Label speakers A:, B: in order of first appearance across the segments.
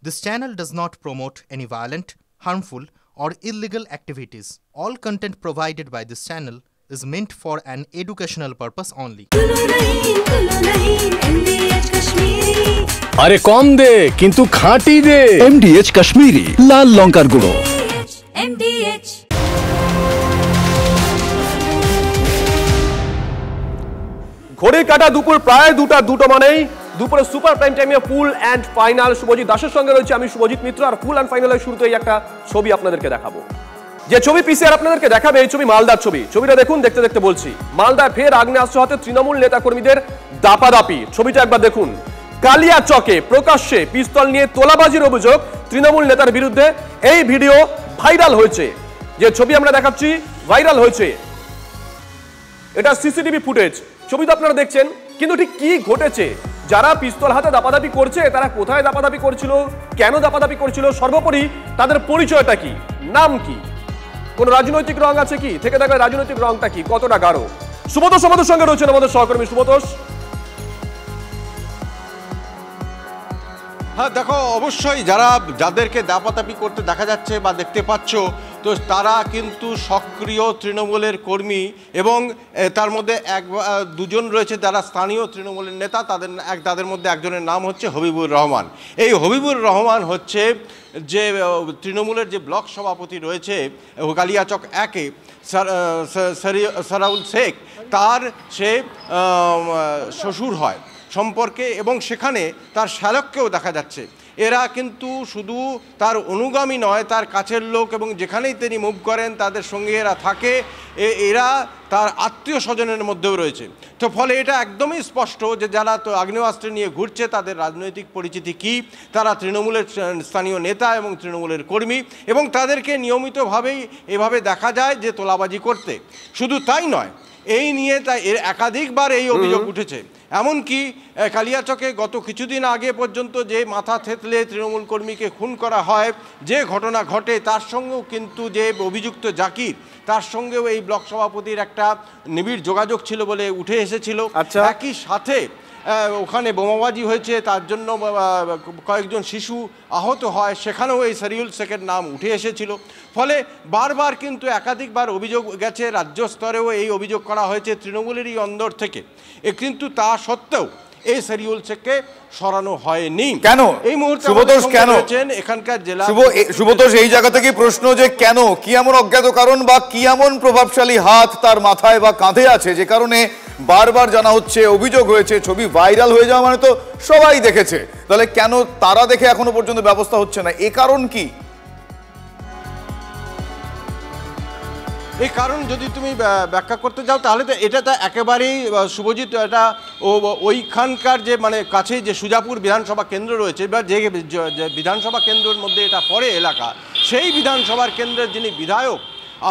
A: This channel does not promote any violent, harmful, or illegal activities. All content provided by this channel is meant for an educational purpose only.
B: আরে কম দে কিন্তু খাঁটি দে।
C: MDH Kashmiri লাল লঙ্কার গুঁড়ো।
D: MDH
E: ঘড়ির কাটা দুপুর প্রায় দুটো মানেই দুপুরে সুপার প্রাইম টাইমে ফুল অ্যান্ড ফাইনাল। শুভজিৎ দাসের সঙ্গে রয়েছে আমি শুভজিৎ মিত্র। আর ফুল অ্যান্ড ফাইনালের শুরুতেই একটা ছবি আপনাদেরকে দেখাবো। যে ছবি পিসিআর আপনাদেরকে দেখাবে এই ছবি মালদার ছবি। ছবিটা দেখুন, দেখতে দেখতে বলছি। মালদায় ফের আগ্নেয়াস্ত্র হাতে তৃণমূল নেতা কর্মীদের দাপাদাপি। ছবিটা একবার দেখুন। কালিয়াচকে প্রকাশ্যে পিস্তল নিয়ে তোলাবাজির অভিযোগ তৃণমূল নেতার বিরুদ্ধে। এই ভিডিও ভাইরাল হয়েছে, যে ছবি আমরা দেখাচ্ছি ভাইরাল হয়েছে। এটা সিসিটিভি ফুটেজ। ছবিটা আপনারা দেখছেন, কিন্তু ঠিক কি ঘটেছে? যারা পিস্তল হাতে দাপাদাপি করছে তারা কোথায় দাপাদাপি করছিল, কেন দাপাদাপি করছিল, সর্বোপরি তাদের পরিচয়টা কি, নাম কি, কোন রাজনৈতিক রং আছে কি, থেকে দেখা রাজনৈতিক রংটা কি, কতটা গাঢ়। সুব্রতোষ আমাদের সঙ্গে রয়েছেন, আমাদের সহকর্মী সুব্রতোষ।
F: হ্যাঁ দেখো, অবশ্যই যাদেরকে দাপাদাপি করতে দেখা যাচ্ছে বা দেখতে পাচ্ছ, তো তারা কিন্তু সক্রিয় তৃণমূলের কর্মী এবং তার মধ্যে দুজন রয়েছে যারা স্থানীয় তৃণমূলের নেতা। তাদের মধ্যে একজনের নাম হচ্ছে হবিবুর রহমান। এই হবিবুর রহমান হচ্ছে যে তৃণমূলের যে ব্লক সভাপতি রয়েছে কালিয়াচক 1-এ সারাউল শেখ, তার সে শ্বশুর হয় সম্পর্কে, এবং সেখানে তার শ্যালককেও দেখা যাচ্ছে। এরা কিন্তু শুধু তার অনুগামী নয়, তার কাছের লোক, এবং যেখানেই তিনি মুভ করেন তাদের সঙ্গে এরা থাকে। এরা তার আত্মীয় স্বজনের মধ্যেও রয়েছে। তো ফলে এটা একদমই স্পষ্ট যে যারা তো আগ্নেয়াস্ত্র নিয়ে ঘুরছে তাদের রাজনৈতিক পরিচিতি কী। তারা তৃণমূলের স্থানীয় নেতা এবং তৃণমূলের কর্মী, এবং তাদেরকে নিয়মিতভাবেই এভাবে দেখা যায় যে তোলাবাজি করতে। শুধু তাই নয়, এই নিয়ে এর একাধিকবার এই অভিযোগ উঠেছে। এমনকি কালিয়াচকে গত কিছুদিন আগে পর্যন্ত যে মাথা থেতলে তৃণমূল কর্মীকে খুন করা হয়, যে ঘটনা ঘটে, তার সঙ্গেও কিন্তু যে অভিযুক্ত জাকির, তার সঙ্গেও এই ব্লক সভাপতির একটা নিবিড় যোগাযোগ ছিল বলে উঠে এসেছিল। একই সাথে ওখানে বোমাবাজি হয়েছে, তার জন্য কয়েকজন শিশু আহত হয়, সেখানেও এই সারিউল শেখের নাম উঠে এসেছিল। ফলে বারবার কিন্তু একাধিকবার অভিযোগ গেছে, রাজ্য স্তরেও এই অভিযোগ করা হয়েছে তৃণমূলেরই অন্দর থেকে। কিন্তু তা সত্ত্বেও এই সারিউল শেখকে সরানো হয়নি।
G: কেন
F: এই মুহূর্তে
G: সুব্রতোষ কেন
F: এখানকার জেলা
G: সুব্রতোষ এই জায়গা থেকে প্রশ্ন যে কেন, কি এমন অজ্ঞাত কারণ বা কি এমন প্রভাবশালী হাত তার মাথায় বা কাঁধে আছে যে কারণে বারবার জানা হচ্ছে, অভিযোগ হয়েছে, ছবি ভাইরাল হয়ে যাওয়া মানে তো সবাই দেখেছে, তাহলে কেন তারা দেখে এখনো পর্যন্ত ব্যবস্থা হচ্ছে না? এ কারণ কি?
F: এই কারণ যদি তুমি ব্যাখ্যা করতে যাও তাহলে তো এটা তো একেবারেই শুভজিৎ, এটা ওইখানকার যে মানে কাছেই যে সুজাপুর বিধানসভা কেন্দ্র রয়েছে বা যে বিধানসভা কেন্দ্রের মধ্যে এটা পড়ে এলাকা, সেই বিধানসভার কেন্দ্রের যিনি বিধায়ক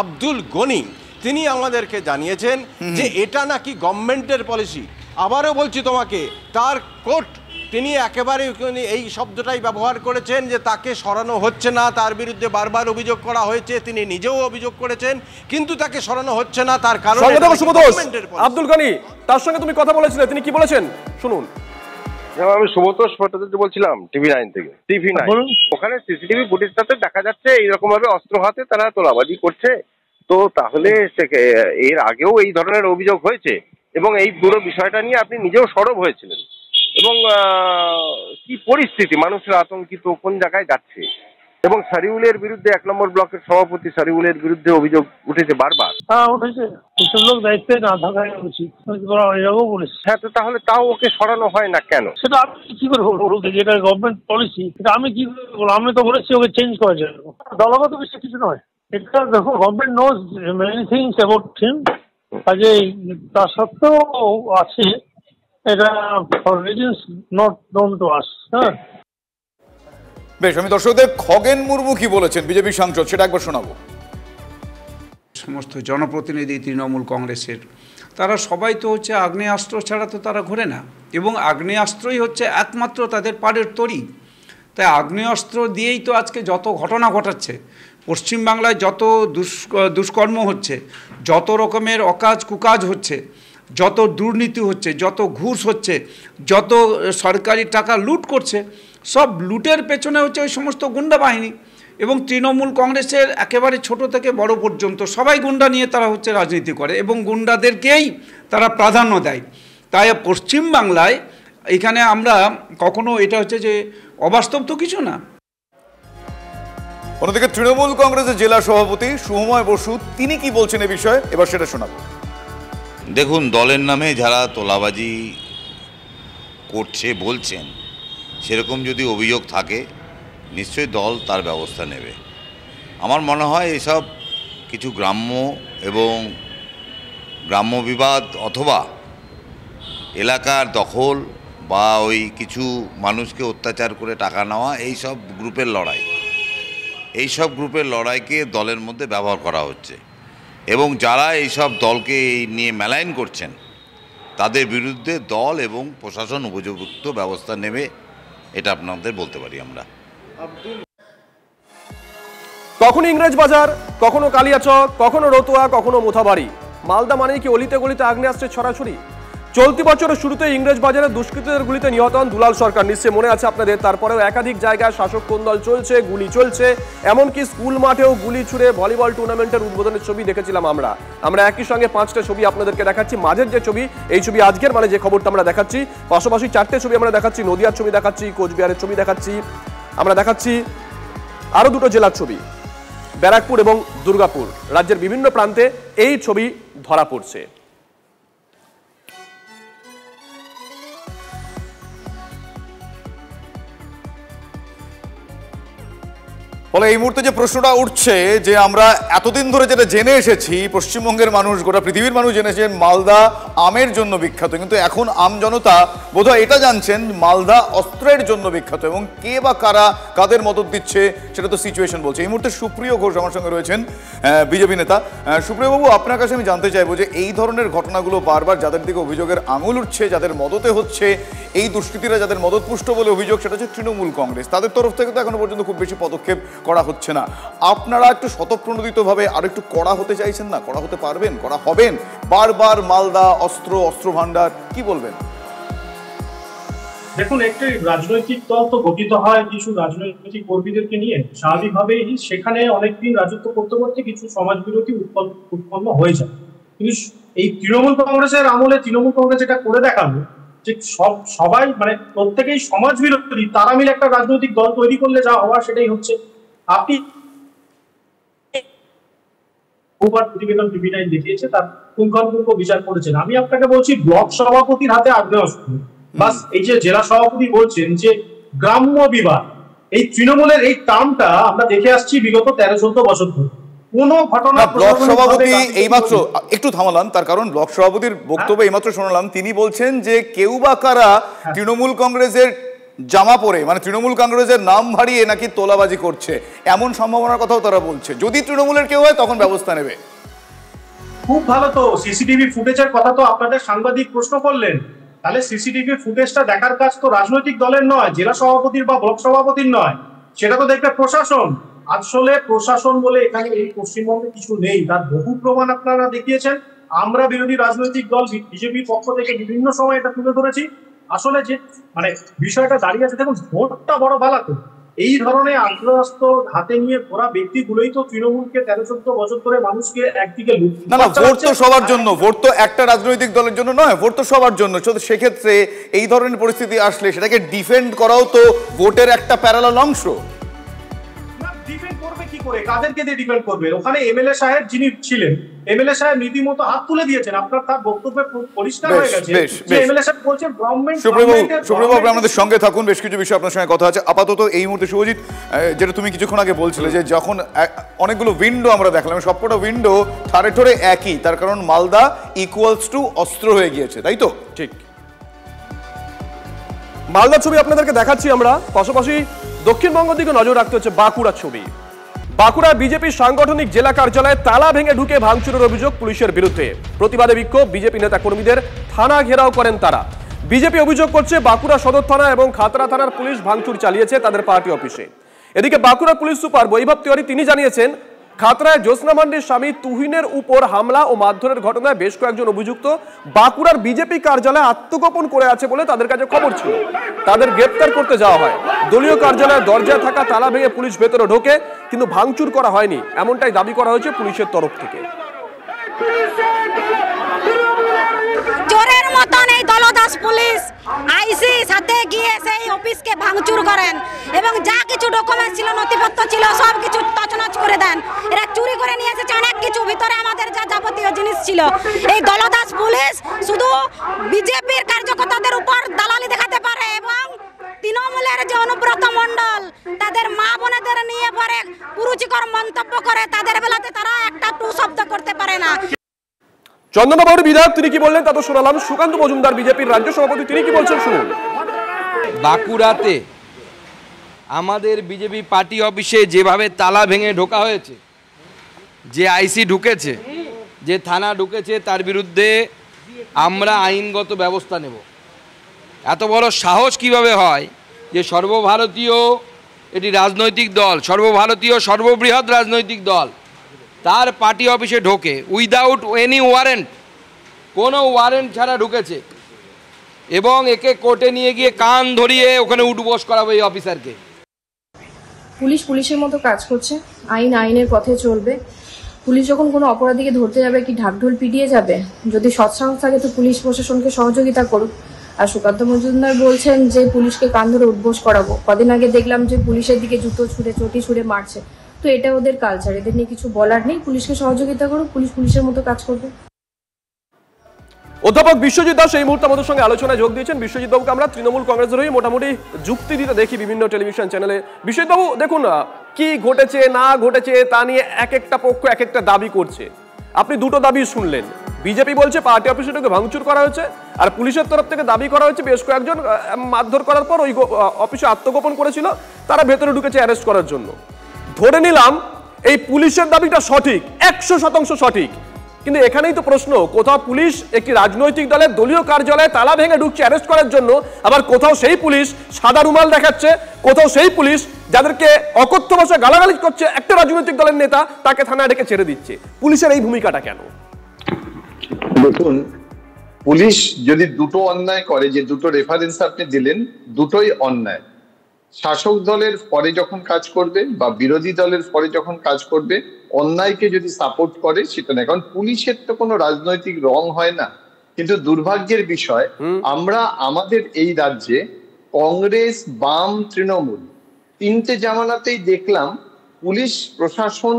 F: আব্দুল গনি, তিনি আমাদেরকে জানিয়েছেন যে এটা নাকি গভর্নমেন্টের পলিসি। আবারও বলছি তোমাকে, তার কোর্ট তিনি একেবারে এই শব্দটাই ব্যবহার করেছেন যে তাকে সরানো হচ্ছে না। তার বিরুদ্ধে বারবার অভিযোগ করা হয়েছে, তিনি নিজেও অভিযোগ করেছেন, কিন্তু তাকে সরানো হচ্ছে না। তার কারণ
E: আব্দুল গনি, তার সঙ্গে তুমি কথা বলেছিলে, তিনি কি বলেছেন শুনুন।
H: আমি সুব্রতোষ ভট্টাচার্য বলছিলাম, টিভি9 থেকে। টিভি9 ওখানে সিসিটিভি ফুটেজটাতে দেখা যাচ্ছে এইরকম ভাবে অস্ত্র হাতে তারা তোলাবাজি করছে। তো তাহলে এর আগেও এই ধরনের অভিযোগ হয়েছে, এবং এই পুরো বিষয়টা নিয়ে আপনি নিজেও সরব হয়েছিলেন। এবং কি পরিস্থিতি, মানুষের আতঙ্কিত, কোন জায়গায় যাচ্ছে, এবং সারিউলের বিরুদ্ধে 1 নম্বর ব্লকের সভাপতি সারিউলের বিরুদ্ধে অভিযোগ উঠেছে বারবার।
I: উঠেছে, এসব লোক দায়িত্বে না থাকাই উচিত।
H: হ্যাঁ, তো তাহলে তাও ওকে সরানো হয় না কেন?
I: সেটা আমি কি করে বলবো, যেটা গভর্নমেন্ট পলিসি, সেটা আমি কি করে বলবো? আমি তো বলেছি ওকে চেঞ্জ করার জন্য। দলগত বিষয় কিছু নয় এটা। দেখো, government knows many things about him, কাজে তা সত্ত্বেও আছে এটা for reasons not known to us. হ্যাঁ,
G: বেশ, আমি দর্শকদের খগেন মুর্মু কি বলেছেন, বিজেপি সাংসদ, সেটা একবার শোনাবো।
J: সমস্ত জনপ্রতিনিধি তৃণমূল কংগ্রেসের, তারা সবাই তো হচ্ছে আগ্নেয়াস্ত্র ছাড়া তো তারা ঘোরে না, এবং আগ্নেয়াস্ত্রই হচ্ছে একমাত্র তাদের পাড়ের তরি। তাই আগ্নেয়াস্ত্র দিয়েই তো আজকে যত ঘটনা ঘটাচ্ছে, পশ্চিমবাংলায় যত দুষ্কর্ম হচ্ছে, যত রকমের অকাজ কুকাজ হচ্ছে, যত দুর্নীতি হচ্ছে, যত ঘুষ হচ্ছে, যত সরকারি টাকা লুট করছে, সব লুটের পেছনে হচ্ছে ওই সমস্ত গুন্ডা বাহিনী, এবং তৃণমূল কংগ্রেসের একেবারে ছোট থেকে বড় পর্যন্ত সবাই গুন্ডা নিয়ে তারা হচ্ছে রাজনীতি করে এবং গুন্ডাদেরকেই তারা প্রাধান্য দেয়। তাই পশ্চিমবাংলায় এখানে আমরা কখনো এটা হচ্ছে যে অবাস্তব তো কিছু না।
G: অন্যদিকে তৃণমূল কংগ্রেসের জেলা সভাপতি সুময় বসু তিনি কি বলছেন এই বিষয়ে, এবার সেটা শোনাবো।
K: দেখুন, দলের নামে যারা তোলাবাজি করছে বলছেন, সেরকম যদি অভিযোগ থাকে নিশ্চয়ই দল তার ব্যবস্থা নেবে। আমার মনে হয় এসব কিছু গ্রাম্য এবং গ্রাম্য বিবাদ অথবা এলাকার দখল বা ওই কিছু মানুষকে অত্যাচার করে টাকা নেওয়া, এইসব গ্রুপের লড়াই, এইসব গ্রুপের লড়াইকে দলের মধ্যে ব্যবহার করা হচ্ছে এবং যারা এইসব দলকে এই নিয়ে মেলাইন করছেন তাদের বিরুদ্ধে দল এবং প্রশাসন উপযুক্ত ব্যবস্থা নেবে, এটা আপনাদের বলতে পারি আমরা।
E: কখনো ইংরেজ বাজার, কখনো কালিয়াচক, কখনো রতুয়া, কখনো মোথাবাড়ি। মালদা মানেই কি অলিতে গলিতে আগ্নেয়াস্ত্রের ছড়াছড়ি? চলতি বছরের শুরুতে ইংরেজ বাজারে দুষ্কৃতীদের গুলিতে নিহত হন দুলাল সরকার, নিশ্চয় মনে আছে আপনাদের। তারপরেও একাধিক জায়গায় শাসক কোন্দল চলছে, গুলি চলছে, এমনকি স্কুল মাঠেও গুলি ছুড়ে ভলিবল টুর্নামেন্টের উদ্বোধনের ছবি দেখেছিলাম আমরা একই সঙ্গে 5টা ছবি আপনাদেরকে দেখাচ্ছি। মাঝের যে ছবি, এই ছবি আজকের মানে যে খবরটা আমরা দেখাচ্ছি, পাশাপাশি 4টে ছবি আমরা দেখাচ্ছি, নদিয়ার ছবি দেখাচ্ছি, কোচবিহারের ছবি দেখাচ্ছি, আমরা দেখাচ্ছি আরো 2টো জেলার ছবি, ব্যারাকপুর এবং দুর্গাপুর। রাজ্যের বিভিন্ন প্রান্তে এই ছবি ধরা পড়ছে।
G: ফলে এই মুহূর্তে যে প্রশ্নটা উঠছে যে আমরা এতদিন ধরে যেটা জেনে এসেছি, পশ্চিমবঙ্গের মানুষ, গোটা পৃথিবীর মানুষ জেনেছে মালদা আমের জন্য বিখ্যাত, কিন্তু এখন আম জনতা বোধহয় এটা জানছেন মালদা অস্ত্রের জন্য বিখ্যাত, এবং কে বা কারা কাদের মদত দিচ্ছে সেটা তো সিচুয়েশন বলছে। এই মুহূর্তে সুপ্রিয় ঘোষ আমার সঙ্গে রয়েছেন, বিজেপি নেতা। সুপ্রিয়বাবু, আপনার কাছে আমি জানতে চাইবো যে এই ধরনের ঘটনাগুলো বারবার যাদের দিকে অভিযোগের আঙুল উঠছে, যাদের মদতে হচ্ছে, এই দুষ্কৃতীরা যাদের মদতপুষ্ট বলে অভিযোগ, সেটা হচ্ছে তৃণমূল কংগ্রেস। তাদের তরফ থেকে তো এখনো পর্যন্ত খুব বেশি পদক্ষেপ করা হচ্ছে না। আপনারা একটু স্বতঃপ্রণোদিতভাবে আরো একটু কড়া হতে চাইছেন না? কড়া হতে পারবেন? কড়া হবেন? বারবার মালদা অস্ত্র ভান্ডার, কি বলবেন?
I: দেখুন, একটি রাজনৈতিক দল তো গঠিত হয় কিছু রাজনৈতিক কর্মীদেরকে নিয়ে। স্বাভাবিকভাবেই সেখানে অনেকদিন রাজত্ব করতে করতে কিছু সমাজ বিরোধী উৎপন্ন হয়ে যায়। কিন্তু এই তৃণমূল কংগ্রেসের আমলে তৃণমূল কংগ্রেস এটা করে দেখালো যে সবাই মানে প্রত্যেকেই সমাজ বিরোধী, তারা মিলে একটা রাজনৈতিক দল তৈরি করলে যা হওয়ার সেটাই হচ্ছে। আপনি প্রতিবেদন টিভি 9 দেখিয়েছে, তার পুঙ্খানুপুঙ্খ বিচার করেছেন। আমি আপনাকে বলছি, ব্লক সভাপতির হাতে আগ্নেয়াস্ত্র, বাস এই যে জেলা সভাপতি বলছেন যে গ্রাম্য বিবাদ, এই তৃণমূলের এই টার্মটা আমরা দেখে আসছি বিগত 13-14 বছর ধরে। কোন ঘটনা
G: ব্লক সভাপতি এইমাত্র একটু থামালাম, তার কারণ ব্লক সভাপতির বক্তব্য এইমাত্র শোনালাম, তিনি বলছেন যে কেউ বা কারা তৃণমূল কংগ্রেসের জামা পরে, মানে তৃণমূল কংগ্রেসের নাম ভারিয়ে নাকি তোলাবাজি করছে, এমন সম্ভাবনার কথাও তারা বলছে। যদি তৃণমূলের কেউ হয় তখন ব্যবস্থা নেবে।
I: খুব ভালো, তো সিসিটিভি ফুটেজের কথা তো আপনাদের সাংবাদিক প্রশ্ন করলেন, তাহলে সিসিটিভি ফুটেজটা দেখার কাজ তো রাজনৈতিক দলের নয়, জেলা সভাপতির বা ব্লক সভাপতির নয়, সেটা তো দেখবে প্রশাসন। আসলে প্রশাসন বলে এখানে এই পশ্চিমবঙ্গে কিছু নেই, তার বহু প্রমাণ আপনারা দেখিয়েছেন। আমরা বিরোধী রাজনৈতিক দল বিজেপির পক্ষ থেকে বিভিন্ন সময় এটা তুলে ধরেছি। আসলে যে মানে বিষয়টা দাঁড়িয়ে আছে, দেখুন ভোটটা বড় বালা, তো এই ধরনের আগ্নেয়াস্ত্র হাতে নিয়ে ঘোরা ব্যক্তিগুলোই তো তৃণমূলকে 13-14 বছর ধরে মানুষকে একদিকে
G: না, ভোট তো সবার জন্য, ভোট তো একটা রাজনৈতিক দলের জন্য নয়, ভোট তো সবার জন্য। সেক্ষেত্রে এই ধরনের পরিস্থিতি আসলে সেটাকে ডিফেন্ড করাও তো ভোটের একটা প্যারালাল অংশ।
I: ডিফেন্ড করবে কি করে, কাদেরকে দিয়ে ডিফেন্ড করবে? ওখানে এমএলএ সাহেব যিনি ছিলেন, এমএলএ সাহেব রীতিমতো হাত তুলে দিয়েছেন। আপনার তার বক্তব্যে পরিষ্কার হয়ে গেছে যে এমএলএ সাহেব বলছেন গভর্নমেন্ট।
G: সুপ্রিয়বাবু, আপনি আমাদের সঙ্গে থাকুন, বেশ কিছু বিষয় আপনার সঙ্গে কথা আছে। আপাতত এই মুহূর্তে শুভজিৎ, যেটা তুমি কিছুক্ষণ আগে বলছিলে যে যখন অনেকগুলো উইন্ডো আমরা দেখলাম, সবকটা উইন্ডো ঠারে ঠোরে একই, তার কারণ মালদা ইকুয়ালস টু অস্ত্র হয়ে গিয়েছে, তাই তো?
E: ঠিক। মালদার ছবি আপনাদেরকে দেখাচ্ছি আমরা, পাশাপাশি দক্ষিণবঙ্গের দিকে নজর রাখতে হচ্ছে বাঁকুড়ার ছবি। বাঁকুড়া বিজেপির সাংগঠনিক জেলা কার্যালয়ে তালা ভেঙে ঢুকে ভাঙচুরের অভিযোগ পুলিশের বিরুদ্ধে। প্রতিবাদে বিক্ষোভ, বিজেপি নেতা কর্মীদের থানা ঘেরাও করেন তারা। বিজেপি অভিযোগ করছে বাঁকুড়া সদর থানা এবং খাতড়া থানার পুলিশ ভাঙচুর চালিয়েছে তাদের পার্টি অফিসে। এদিকে বাঁকুড়া পুলিশ সুপার বৈভব তিওয়ারি তিনি জানিয়েছেন খাতড়ায় জ্যোৎস্না মান্ডির স্বামী তুহিনের উপর হামলা ও মারধরের ঘটনায় বেশ কয়েকজন অভিযুক্ত বাঁকুড়ার বিজেপি কার্যালয়ে আত্মগোপন করে আছে বলে তাদের কাছে খবর ছিল। তাদের গ্রেপ্তার করতে যাওয়া হয়। দলীয় কার্যালয়ের দরজায় থাকা তালা ভেঙে পুলিশ ভেতরে ঢোকে, কিন্তু ভাঙচুর করা হয়নি, এমনটাই দাবি করা হয়েছে পুলিশের তরফ থেকে।
L: চোরের মতন এই দলদাস পুলিশ আইসি সাথে গিয়ে সেই অফিসকে ভাঙচুর করেন এবং যা কিছু ডকুমেন্ট ছিল, নথিপত্র ছিল, সব কিছু তছনছ করে দেন। এরা চুরি করে নিয়ে এসেছে অনেক কিছু, ভিতরে আমাদের যা যাবতীয় জিনিস ছিল। এই দলদাস পুলিশ শুধু বিজেপির কার্যকর্তাদের উপর দালালি দেখাতে পারে এবং তৃণমূলের যে অনুব্রত মণ্ডল তাদের মা বোনেদের নিয়ে পরে কুরুচিকর মন্তব্য করে, তাদের বেলাতে তারা একটা টু শব্দ করতে পারে না।
E: চন্দননগরের বিধায়ক তিনি কি বললেন তা তো শোনালাম। সুকান্ত মজুমদার বিজেপির রাজ্য সভাপতি তিনি কি বলছেন শুনুন।
M: বাঁকুড়াতে আমাদের বিজেপি পার্টি অফিসে যেভাবে তালা ভেঙে ঢোকা হয়েছে, যে আইসি ঢুকেছে, যে থানা ঢুকেছে, তার বিরুদ্ধে আমরা আইনগত ব্যবস্থা নেব। এত বড় সাহস কিভাবে হয় যে সর্বভারতীয় এটি রাজনৈতিক দল, সর্বভারতীয় সর্ববৃহৎ রাজনৈতিক দল, তার পার্টি অফিসে ঢোকে উইদাউট এনি ওয়ারেন্ট, কোনো ওয়ারেন্ট ছাড়া ঢুকেছে এবং একে কোর্টে নিয়ে গিয়ে কান ধরিয়ে ওখানে উঠবোস করাবে এই অফিসারকে।
N: পুলিশ পুলিশের মতো কাজ করছে, আইন আইনের পথে চলবে। পুলিশ যখন কোনো অপরাধীকে ধরতে যাবে কি ঢাকঢোল পিটিয়ে যাবে? যদি সৎসাহস থাকে তো পুলিশ প্রশাসনকে সহযোগিতা করুক। আর সুকান্ত মজুমদার বলছেন যে পুলিশকে কান ধরে উঠবোস করাবো। কদিন আগে দেখলাম যে পুলিশের দিকে জুতো ছুঁড়ে চটি ছুঁড়ে মারছে। তো এটা ওদের কালচার, এদের নিয়ে কিছু বলার নেই। পুলিশকে সহযোগিতা করুক, পুলিশ পুলিশের মতো কাজ করবে।
E: অধ্যাপক বিশ্বজিৎ দাস এই মুহূর্তে আমাদের সঙ্গে আলোচনায় যোগ দিয়েছেন। বিশ্বজিৎ বাবুকে আমরা তৃণমূল কংগ্রেসের হয়ে মোটামুটি যুক্তি দিতে দেখি বিভিন্ন টেলিভিশন চ্যানেলে। বিশ্বজিৎ বাবু দেখুন, কি ঘটেছে না ঘটেছে তা নিয়ে এক একটা পক্ষ এক একটা দাবি করছে। আপনি দুটো দাবি শুনলেন। বিজেপি বলছে পার্টি অফিসটাকে ভাঙচুর করা হয়েছে, আর পুলিশের তরফ থেকে দাবি করা হয়েছে বেশ কয়েকজন মারধর করার পর ওই অফিসে আত্মগোপন করেছিল, তারা ভেতরে ঢুকেছে অ্যারেস্ট করার জন্য। ধরে নিলাম এই পুলিশের দাবিটা সঠিক, 100% সঠিক, কিন্তু এখানেই তো প্রশ্ন, কোথাও পুলিশ একটি রাজনৈতিক দলের দলীয় কার্যালয়ে তালা ভেঙে ঢুকছে অ্যারেস্ট করার জন্য, আবার কোথাও সেই পুলিশ সাদা রুমাল দেখাচ্ছে, কোথাও সেই পুলিশ যাদেরকে অকথ্য ভাষায় গালাগালি করছে একটা রাজনৈতিক দলের নেতা, তাকে থানায় ডেকে ছেড়ে দিচ্ছে। পুলিশের এই ভূমিকাটা কেন?
O: দেখুন, পুলিশ যদি দুটো অন্যায় করে, যে দুটো রেফারেন্স আপনি দিলেন, দুটোই অন্যায়। শাসক দলের পরে যখন কাজ করবে বা বিরোধী দলের পরে যখন কাজ করবে, অন্যায়কে যদি সাপোর্ট করে সেটা না, কারণ পুলিশের তো কোনো রাজনৈতিক রং হয় না। কিন্তু দুর্ভাগ্যের বিষয়, আমরা আমাদের এই রাজ্যে কংগ্রেস, বাম, তৃণমূল তিনটে জামানাতেই দেখলাম পুলিশ প্রশাসন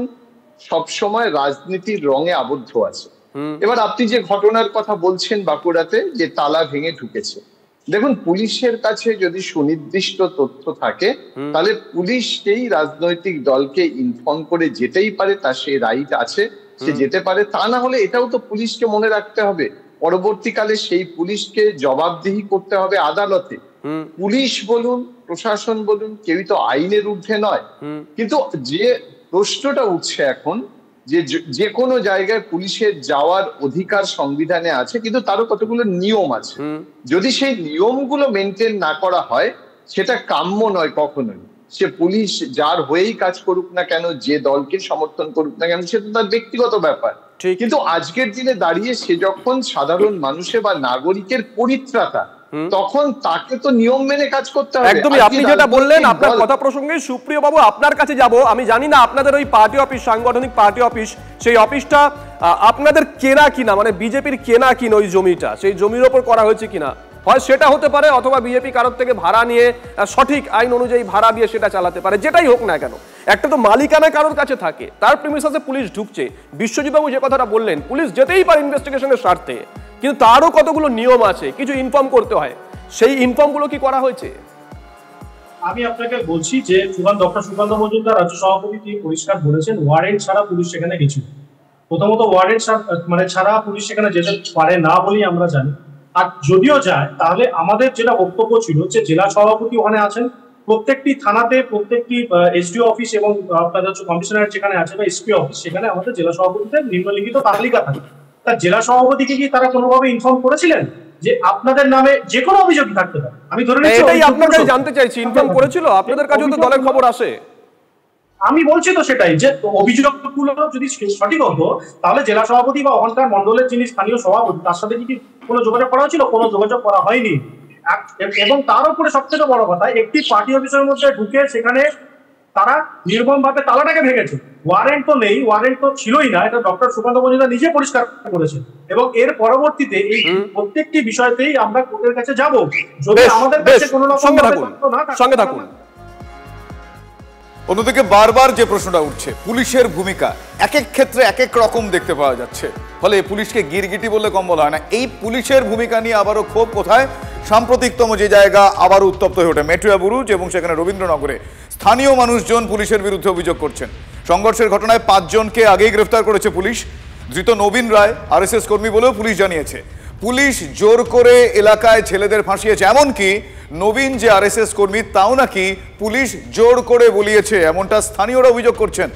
O: সবসময় রাজনীতির রঙে আবদ্ধ আছে। এবার আপনি যে ঘটনার কথা বলছেন বাঁকুড়াতে, যে তালা ভেঙে ঢুকেছে, দেখুন পুলিশের কাছে যদি সুনির্দিষ্ট তথ্য থাকে তাহলে পুলিশ সেই রাজনৈতিক দলকে ইনফর্ম করে যেতেই পারে, তার সেই রাইট আছে, সে যেতে পারে। তা না হলে এটাও তো পুলিশকে মনে রাখতে হবে, পরবর্তীকালে সেই পুলিশকে জবাবদিহি করতে হবে আদালতে। পুলিশ বলুন, প্রশাসন বলুন, কেউই তো আইনের ঊর্ধ্বে নয়। কিন্তু যে প্রশ্নটা উঠছে এখন, যে কোনো জায়গায় পুলিশের যাওয়ার অধিকার সংবিধানে আছে, কিন্তু তারও কতগুলো নিয়ম আছে। যদি সেই নিয়মগুলো মেনটেন না করা হয়, সেটা কাম্য নয় কখনোই। সে পুলিশ যার হয়েই কাজ করুক না কেন, যে দলকে সমর্থন করুক না কেন, সেটা তার ব্যক্তিগত ব্যাপার। কিন্তু আজকের দিনে দাঁড়িয়ে সে যখন সাধারণ মানুষের বা নাগরিকের পরিত্রাতা, তখন তাকে তো নিয়ম মেনে কাজ করতে হবে।
E: একদমই আপনি যেটা বললেন, আপনার কথা প্রসঙ্গে সুপ্রিয় বাবু আপনার কাছে যাব। আমি জানি না আপনাদের ওই পার্টি অফিস, সাংগঠনিক পার্টি অফিস, সেই অফিসটা আপনাদের কেনা কিনা, মানে বিজেপির কেনা কিনা ওই জমিটা, সেই জমির ওপর করা হয়েছে কিনা, হয় সেটা হতে পারে, অথবা বিজেপি কারোর থেকে ভাড়া নিয়ে সঠিক আইন অনুযায়ী ভাড়া দিয়ে সেটা চালাতে পারে। যেটাই হোক না কেন, একটা তো মালিকানা কারোর কাছে থাকে, তার প্রিমিসেসে পুলিশ ঢুকছে। বিশ্বজিৎ বাবু যে কথাটা বললেন, পুলিশ যেতেই পারে ইনভেস্টিগেশনের স্বার্থে, কিন্তু তারও কতগুলো নিয়ম আছে, কিছু ইনফর্ম করতে হয়। সেই ইনফর্মগুলো কি করা হয়েছে?
I: আমি আপনাকে বলছি যে ডক্টর সুকান্ত মজুমদার রাজ্য সভাপতি তিনি পরিষ্কার বলেছেন, ওয়ারেন্ট ছাড়া পুলিশ সেখানে গেছিল। প্রথমত ওয়ারেন্ট ছাড়া পুলিশ সেখানে যেতে পারে না বলেই আমরা জানি। আর যদিও যায়, তাহলে আমাদের যেটা বক্তব্য ছিল যে জেলা সভাপতি ওখানে আছেন, প্রত্যেকটি থানাতে, প্রত্যেকটি এসডিও অফিস এবং আপনাদের কমিশনার যেখানে আছে বা এসপি অফিস, সেখানে আমাদের জেলা সভাপতিদের নিম্নলিখিত তালিকা থাকে। তা জেলা সভাপতিকে কি তারা কোনোভাবে ইনফর্ম করেছিলেন যে আপনাদের নামে যে কোনো অভিযোগ থাকতে পারে? আমি ধরে নিচ্ছি
E: এটাই আপনাদের জানতে চাইছি, ইনফর্ম করেছিল? আপনাদের কাছে তো দলের খবর আসে।
P: আমি বলছি তো সেটাই, যে অভিযোগগুলো যদি সঠিক হতো তাহলে জেলা সভাপতি বা ওখানকার মন্ডলের যিনি স্থানীয় সভাপতি তার সাথে কি কোনো যোগাযোগ করা হয়েছিল? কোনো যোগাযোগ করা হয়নি। এবং তার উপরে সবথেকে বড় কথা, একটি পার্টি অফিসের মধ্যে ঢুকে সেখানে তারা নির্মম ভাবে তালাটাকে ভেঙেছে। ওয়ারেন্ট তো নেই, ওয়ারেন্ট তো ছিলই না, এটা ডক্টর সুকান্ত মজুমদার নিজে পরিষ্কার করেছে। এবং এর পরবর্তীতে এই প্রত্যেকটি বিষয়তেই আমরা কোর্টের কাছে যাব, যদি আমাদের কাছে কোনো রকম
E: সঙ্গে থাকুন।
G: অন্যদিকে বারবার যে প্রশ্নটা উঠছে, পুলিশের ভূমিকা এক এক ক্ষেত্রে এক এক রকম দেখতে পাওয়া যাচ্ছে, ফলে পুলিশকে গিরগিটি বললে কম বলা হয় না। এই পুলিশের ভূমিকা নিয়ে আবারও ক্ষোভ কোথায়? সাম্প্রতিকতম যে জায়গা আবারও উত্তপ্ত হয়ে ওঠে মেট্রিয়া বুরুজ এবং সেখানে রবীন্দ্রনগরে স্থানীয় মানুষজন পুলিশের বিরুদ্ধে অভিযোগ করছেন। সংঘর্ষের ঘটনায় 5 জনকে আগেই গ্রেফতার করেছে পুলিশ। ধৃত নবীন রায় আরএসএস কর্মী বলেও পুলিশ জানিয়েছে। পুলিশ জোর করে এলাকায় ছেলেদের ফাঁসিয়েছে, এমনকি নবীন যে আরএসএস কর্মী তাও নাকি পুলিশ জোর করে বলিয়েছে, এমনটা স্থানীয়রা অভিযোগ করছেন।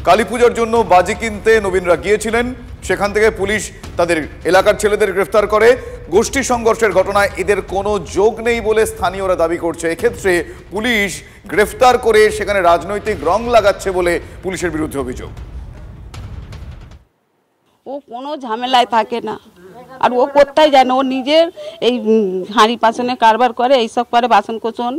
G: কালী পূজার জন্য বাজি কিনতে নবীনরা গিয়েছিলেন, সেখান থেকে পুলিশ তাদের এলাকার ছেলেদের গ্রেফতার করে। গোষ্ঠী সংঘর্ষের ঘটনায় এদের কোনো যোগ নেই বলে স্থানীয়রা দাবি করছে। এক্ষেত্রে পুলিশ গ্রেফতার করে সেখানে রাজনৈতিক রং লাগাচ্ছে বলে পুলিশের বিরুদ্ধে অভিযোগ।
Q: ও কোনো ঝামেলায় থাকে না, আর ও কোথায় যায় না, ও নিজের এই হাঁড়ি পাশনে কারবার করে, এইসব করে, বাসন কোচন,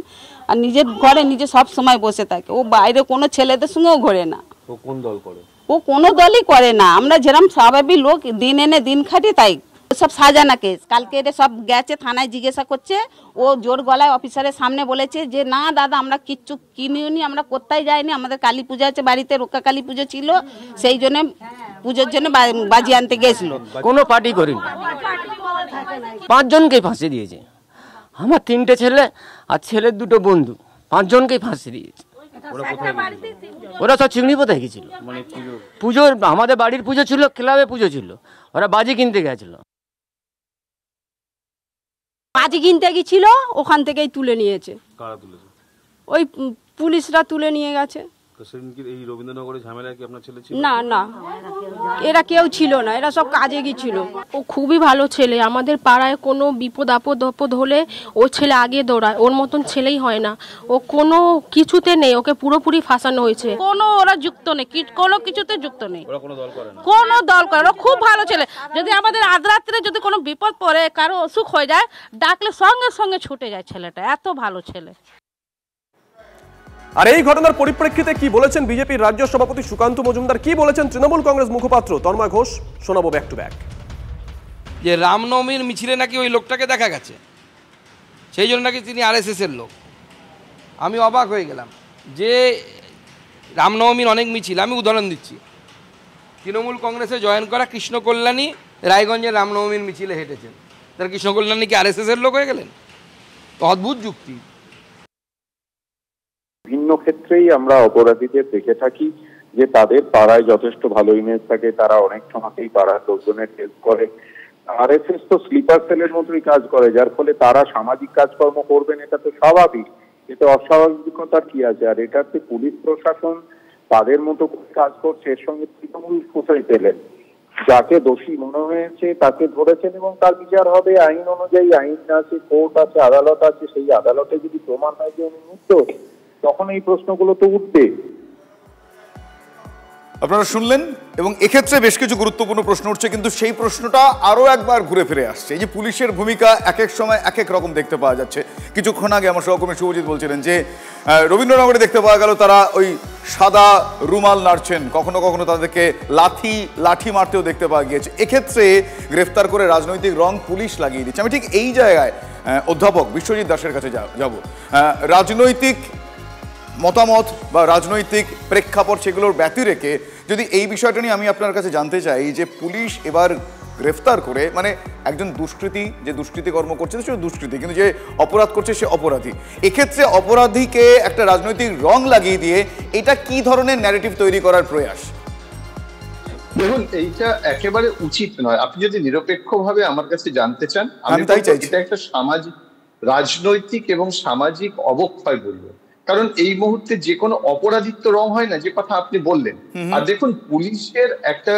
Q: আর নিজের ঘরে নিজে সব সময় বসে থাকে। ও বাইরে কোনো ছেলেদের সঙ্গেও ঘোরে না।
E: ও কোন দল করে?
Q: ও কোনো দলই করে না। আমরা যেরকম স্বাভাবিক লোক দিন এনে দিন খাটি, তাই সব সাজানা কেস। কালকে এটা সব গেছে থানায়, জিজ্ঞাসা করছে, ও জোর গলায় অফিসারের সামনে বলেছে যে না দাদা আমরা কিচ্ছু কিনিনি, আমরা কোথায় যাইনি, আমাদের কালী পূজা আছে বাড়িতে, রক্ষা কালী পুজো ছিল, সেই জন্য পুজোর জন্য বাজি আনতে গেছিল।
R: কোনো পার্টি করিনি, 5 জনকেই ফাঁসি দিয়েছে। আমার 3টে ছেলে আর ছেলের 2টো বন্ধু, 5 জনকেই ফাঁসি দিয়েছে। ওরা সব চিংড়ি পোতায় গেছিল, পুজোর আমাদের বাড়ির পুজো ছিল, ক্লাবে পুজো ছিল, ওরা বাজি কিনতে গেছিল।
S: বাজি কিনতে গেছিল, ওখান থেকেই তুলে নিয়েছে।
T: কারা তুলেছে?
S: ওই পুলিশরা তুলে নিয়ে গেছে।
T: এই রবীন্দ্রনগরে ঝামেলায় কি আপনার ছেলে ছিল?
S: না না, এরা কেউ ছিল না, এরা সব কাজে গিয়েছিল। ও খুবই ভালো ছেলে, আমাদের পাড়ায় কোনো বিপদ আপদ হলে ও ছেলে আগে দৌড়ায়, ওর মতন ছেলেই হয় না। ও কোনো কিছুতে নেই, ওকে পুরোপুরি ফাঁসানো হয়েছে।
Q: কোনো ওরা যুক্ত নেই, কোনো কিছুতে যুক্ত নেই,
T: ওরা কোনো দল করে না,
Q: কোনো দল করে না। খুব ভালো ছেলে। যদি আমাদের আধ রাত্রে যদি কোনো বিপদ পড়ে, কারো অসুখ হয়ে যায়, ডাকলে সঙ্গে সঙ্গে ছুটে যায় ছেলেটা, এত ভালো ছেলে।
E: আর এই ঘটনার পরিপ্রেক্ষিতে কি বলেছেন বিজেপির রাজ্য সভাপতি সুকান্ত মজুমদার, কি বলেছেন তৃণমূল কংগ্রেস মুখপাত্র তন্ময় ঘোষ, শোনাবো ব্যাক টু ব্যাক।
M: যে রামনবমীর মিছিলে নাকি ওই লোকটাকে দেখা গেছে, সেই জন্য নাকি তিনি আরএসএস এর লোক। আমি অবাক হয়ে গেলাম যে রামনবমীর অনেক মিছিল, আমি উদাহরণ দিচ্ছি, তৃণমূল কংগ্রেসে জয়েন করা কৃষ্ণ কল্যাণী রায়গঞ্জের রামনবমীর মিছিলে হেঁটেছেন, তার কৃষ্ণ কল্যাণী কি আরএসএস এর লোক হয়ে গেলেন? অদ্ভুত যুক্তি।
U: ভিন্ন ক্ষেত্রেই আমরা অপরাধীদের দেখে থাকি যে তাদের পাড়ায় যথেষ্ট ভালো ইমেজ থাকে, তারা অনেক সময়তেই পাড়ার লোকজনের হেল্প করে। আরএসএস তো স্লিপার সেলের মতোই কাজ করে, যার ফলে তারা সামাজিক কাজকর্ম করবেন, এটা তো স্বাভাবিক, এতে অস্বাভাবিকতার কি আছে? আর এটাতে পুলিশ প্রশাসন তাদের মতো কাজ করছে, এর সঙ্গে তৃণমূল কোথায় পেলেন? যাকে দোষী মনে হয়েছে তাকে ধরেছেন এবং তার বিচার হবে আইন অনুযায়ী। আইন আছে, কোর্ট আছে, আদালত আছে, সেই আদালতে যদি প্রমাণ হয় যে উনি মুক্ত, তখন এই প্রশ্নগুলো তো উঠবে।
G: আপনারা শুনলেন, এবং এক্ষেত্রে বেশ কিছু গুরুত্বপূর্ণ প্রশ্ন উঠছে, কিন্তু সেই প্রশ্নটা আরও একবার ঘুরে ফিরে আসছে। এই যে পুলিশের ভূমিকা এক এক সময় এক এক রকম দেখতে পাওয়া যাচ্ছে। কিছুক্ষণ আগে আমার সহকর্মী শুভজিৎ বলছিলেন যে রবীন্দ্রনগরে দেখতে পাওয়া গেল তারা ওই সাদা রুমাল নাড়ছেন, কখনো কখনো তাদেরকে লাঠি মারতেও দেখতে পাওয়া গিয়েছে। এক্ষেত্রে গ্রেফতার করে রাজনৈতিক রং পুলিশ লাগিয়ে দিচ্ছে। আমি ঠিক এই জায়গায় অধ্যাপক বিশ্বজিৎ দাসের কাছে যাব। রাজনৈতিক মতামত বা রাজনৈতিক প্রেক্ষাপট সেগুলোর ব্যতি রেখে যদি এই বিষয়টা নিয়ে আমি আপনার কাছে জানতে চাই যে পুলিশ এবার গ্রেফতার করে, মানে একজন দুষ্কৃতী যে দুষ্কৃতী কর্ম করছে সে দুষ্কৃতী, কিন্তু যে অপরাধ করছে সে অপরাধী, এক্ষেত্রে অপরাধীকে একটা রাজনৈতিক রং লাগিয়ে দিয়ে এটা কি ধরনের ন্যারেটিভ তৈরি করার প্রয়াস?
O: দেখুন, এইটা একেবারে উচিত নয়। আপনি যদি নিরপেক্ষভাবে আমার কাছে জানতে চান, আমি
G: তাই চাইছি,
O: এটা একটা সামাজিক, রাজনৈতিক এবং সামাজিক অবক্ষয় বলবো। কারণ এই মুহূর্তে যে কোনো অপরাধিত্ব রং হয় না, যে কথা আপনি বললেন। আর দেখুন, পুলিশের একটা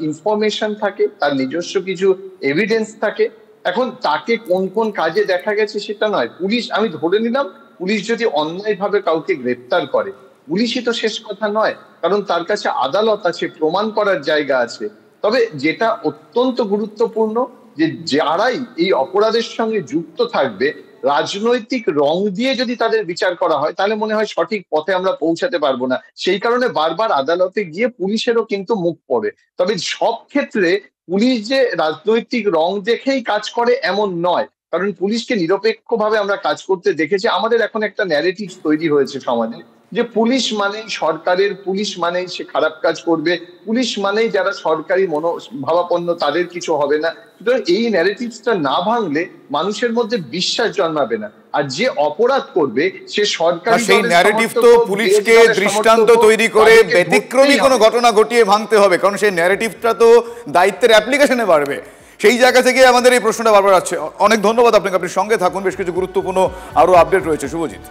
O: ইনফরমেশন থাকে, তার নিজস্ব কিছু এভিডেন্স থাকে। এখন তাকে কোন কোন কাজে দেখা গেছে সেটা নয়। পুলিশ, আমি ধরে নিলাম পুলিশ যদি অন্যায়ভাবে কাউকে গ্রেপ্তার করে, পুলিশই তো শেষ কথা নয়, কারণ তার কাছে আদালত আছে, প্রমাণ করার জায়গা আছে। তবে যেটা অত্যন্ত গুরুত্বপূর্ণ, যে যারাই এই অপরাধের সঙ্গে যুক্ত থাকবে, রাজনৈতিক রং দিয়ে যদি তাদের বিচার করা হয় তাহলে মনে হয় সঠিক পথে আমরা পৌঁছাতে পারবো না। সেই কারণে বারবার আদালতে গিয়ে পুলিশেরও কিন্তু মুখ পড়ে। তবে সব ক্ষেত্রে পুলিশ যে রাজনৈতিক রং দেখেই কাজ করে এমন নয়, কারণ পুলিশকে নিরপেক্ষভাবে আমরা কাজ করতে দেখেছি। আমাদের এখন একটা ন্যারেটিভ তৈরি হয়েছে সমাজে যে পুলিশ মানেই সরকারের, পুলিশ মানেই সে খারাপ কাজ করবে, পুলিশ মানেই যারা সরকারি মনোভাবাপন্ন তাদের কিছু হবে না। সুতরাং এই ন্যারেটিভসটা না ভাঙলে মানুষের মধ্যে বিশ্বাস জন্মাবে না। আর যে অপরাধ করবে সে সরকারি,
G: সেই ন্যারেটিভ তো পুলিশকে দৃষ্টান্ত তৈরি করে ব্যতিক্রমী কোনো ঘটনা ঘটিয়ে ভাঙতে হবে, কারণ সেই ন্যারেটিভটা তো দায়িত্বের অ্যাপ্লিকেশনে বাড়বে। সেই জায়গা থেকে আমাদের এই প্রশ্নটা বারবার আসছে। অনেক ধন্যবাদ আপনাকে, আপনি সঙ্গে থাকুন, বেশ কিছু গুরুত্বপূর্ণ আরো আপডেট রয়েছে। শুভজিৎ,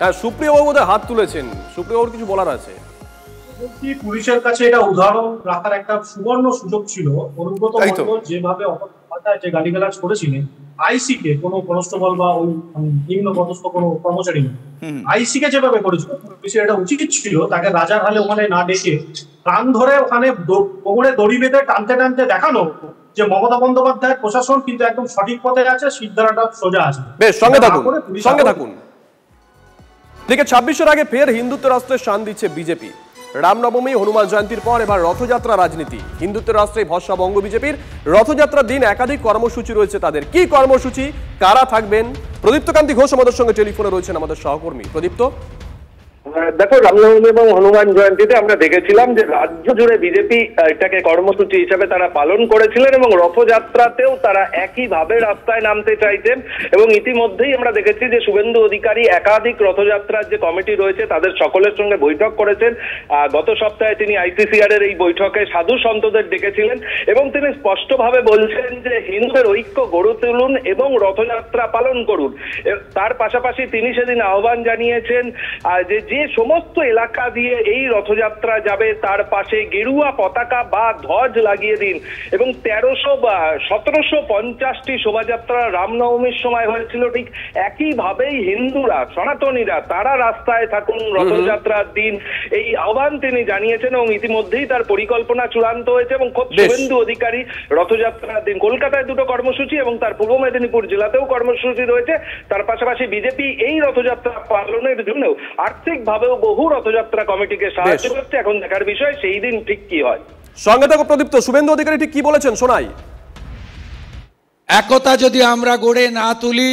E: হ্যাঁ, সুপ্রিয় বাবু বোধহয় হাত তুলেছেন, সুপ্রিয় বাবুর কিছু বলার আছে।
P: পুলিশের কাছে এটা উদাহরণ রাখার একটা সুবর্ণ সুযোগ ছিল। অনুব্রত মণ্ডল যেভাবে অপরাধ যে গালিগালাজ করেছিলেন আইসি কে, কোনো কনস্টেবল বা ওই নিম্ন পদস্থ কোনো কর্মচারী আইসি কে যেভাবে করেছিল, পুলিশের এটা উচিত ছিল তাকে রাজার হালে ওখানে না ডেকে কান ধরে ওখানে কোমরে দড়ি বেঁধে টানতে টানতে দেখানো যে মমতা বন্দ্যোপাধ্যায়ের প্রশাসন কিন্তু একদম সঠিক পথে আছে, সিদ্ধারাটা সোজা আছে।
E: বেশ, সঙ্গে থাকুন, সঙ্গে থাকুন। দিকে 26-এর আগে ফের হিন্দুত্ব রাষ্ট্রের শান দিচ্ছে বিজেপি। রামনবমী, হনুমান জয়ন্তীর পর এবার রথযাত্রা রাজনীতি। হিন্দুত্বের রাষ্ট্রে ভরসা বঙ্গ বিজেপির। রথযাত্রার দিন একাধিক কর্মসূচি রয়েছে তাদের। কি কর্মসূচি, কারা থাকবেন? প্রদীপ্ত কান্তি ঘোষ আমাদের সঙ্গে টেলিফোনে রয়েছেন, আমাদের সহকর্মী। প্রদীপ্ত,
A: দেখো, রামনবমী এবং হনুমান জয়ন্তীতে আমরা দেখেছিলাম যে রাজ্য জুড়ে বিজেপি এটাকে কর্মসূচি হিসেবে তারা পালন করেছিলেন এবং রথযাত্রাতেও তারা একইভাবে রাস্তায় নামতে চাইছেন। এবং ইতিমধ্যেই আমরা দেখেছি যে শুভেন্দু অধিকারী একাধিক রথযাত্রার যে কমিটি রয়েছে তাদের সকলের সঙ্গে বৈঠক করেছেন। গত সপ্তাহে তিনি আইসিসিআর এর এই বৈঠকে সাধু সন্তদের ডেকেছিলেন এবং তিনি স্পষ্টভাবে বলছেন যে হিন্দুদের ঐক্য গড়ে তুলুন এবং রথযাত্রা পালন করুন। তার পাশাপাশি তিনি সেদিন আহ্বান জানিয়েছেন যে সমস্ত এলাকা দিয়ে এই রথযাত্রা যাবে তার পাশে গেরুয়া পতাকা বা ধ্বজ লাগিয়ে দিন। এবং 1750টি শোভাযাত্রা রামনবমীর সময় হয়েছিল, ঠিক একইভাবেই হিন্দুরা, সনাতনীরা তারা রাস্তায় থাকুন রথযাত্রার দিন, এই আহ্বান তিনি জানিয়েছেন। এবং ইতিমধ্যেই তার পরিকল্পনা চূড়ান্ত হয়েছে এবং খোদ শুভেন্দু অধিকারী রথযাত্রার দিন কলকাতায় দুটো কর্মসূচি এবং তার পূর্ব মেদিনীপুর জেলাতেও কর্মসূচি রয়েছে। তার পাশাপাশি বিজেপি এই রথযাত্রা পালনের জন্য আর্থিক ভাবেও বহু রথযাত্রা কমিটিকে সাহায্য করছে। এখন দেখার বিষয় সেই দিন ঠিক কি হয়।
E: সঙ্গে থাকো প্রদীপ্ত। শুভেন্দু অধিকারী ঠিক কি বলেছেন শোনাই।
V: একতা যদি আমরা গড়ে না তুলি,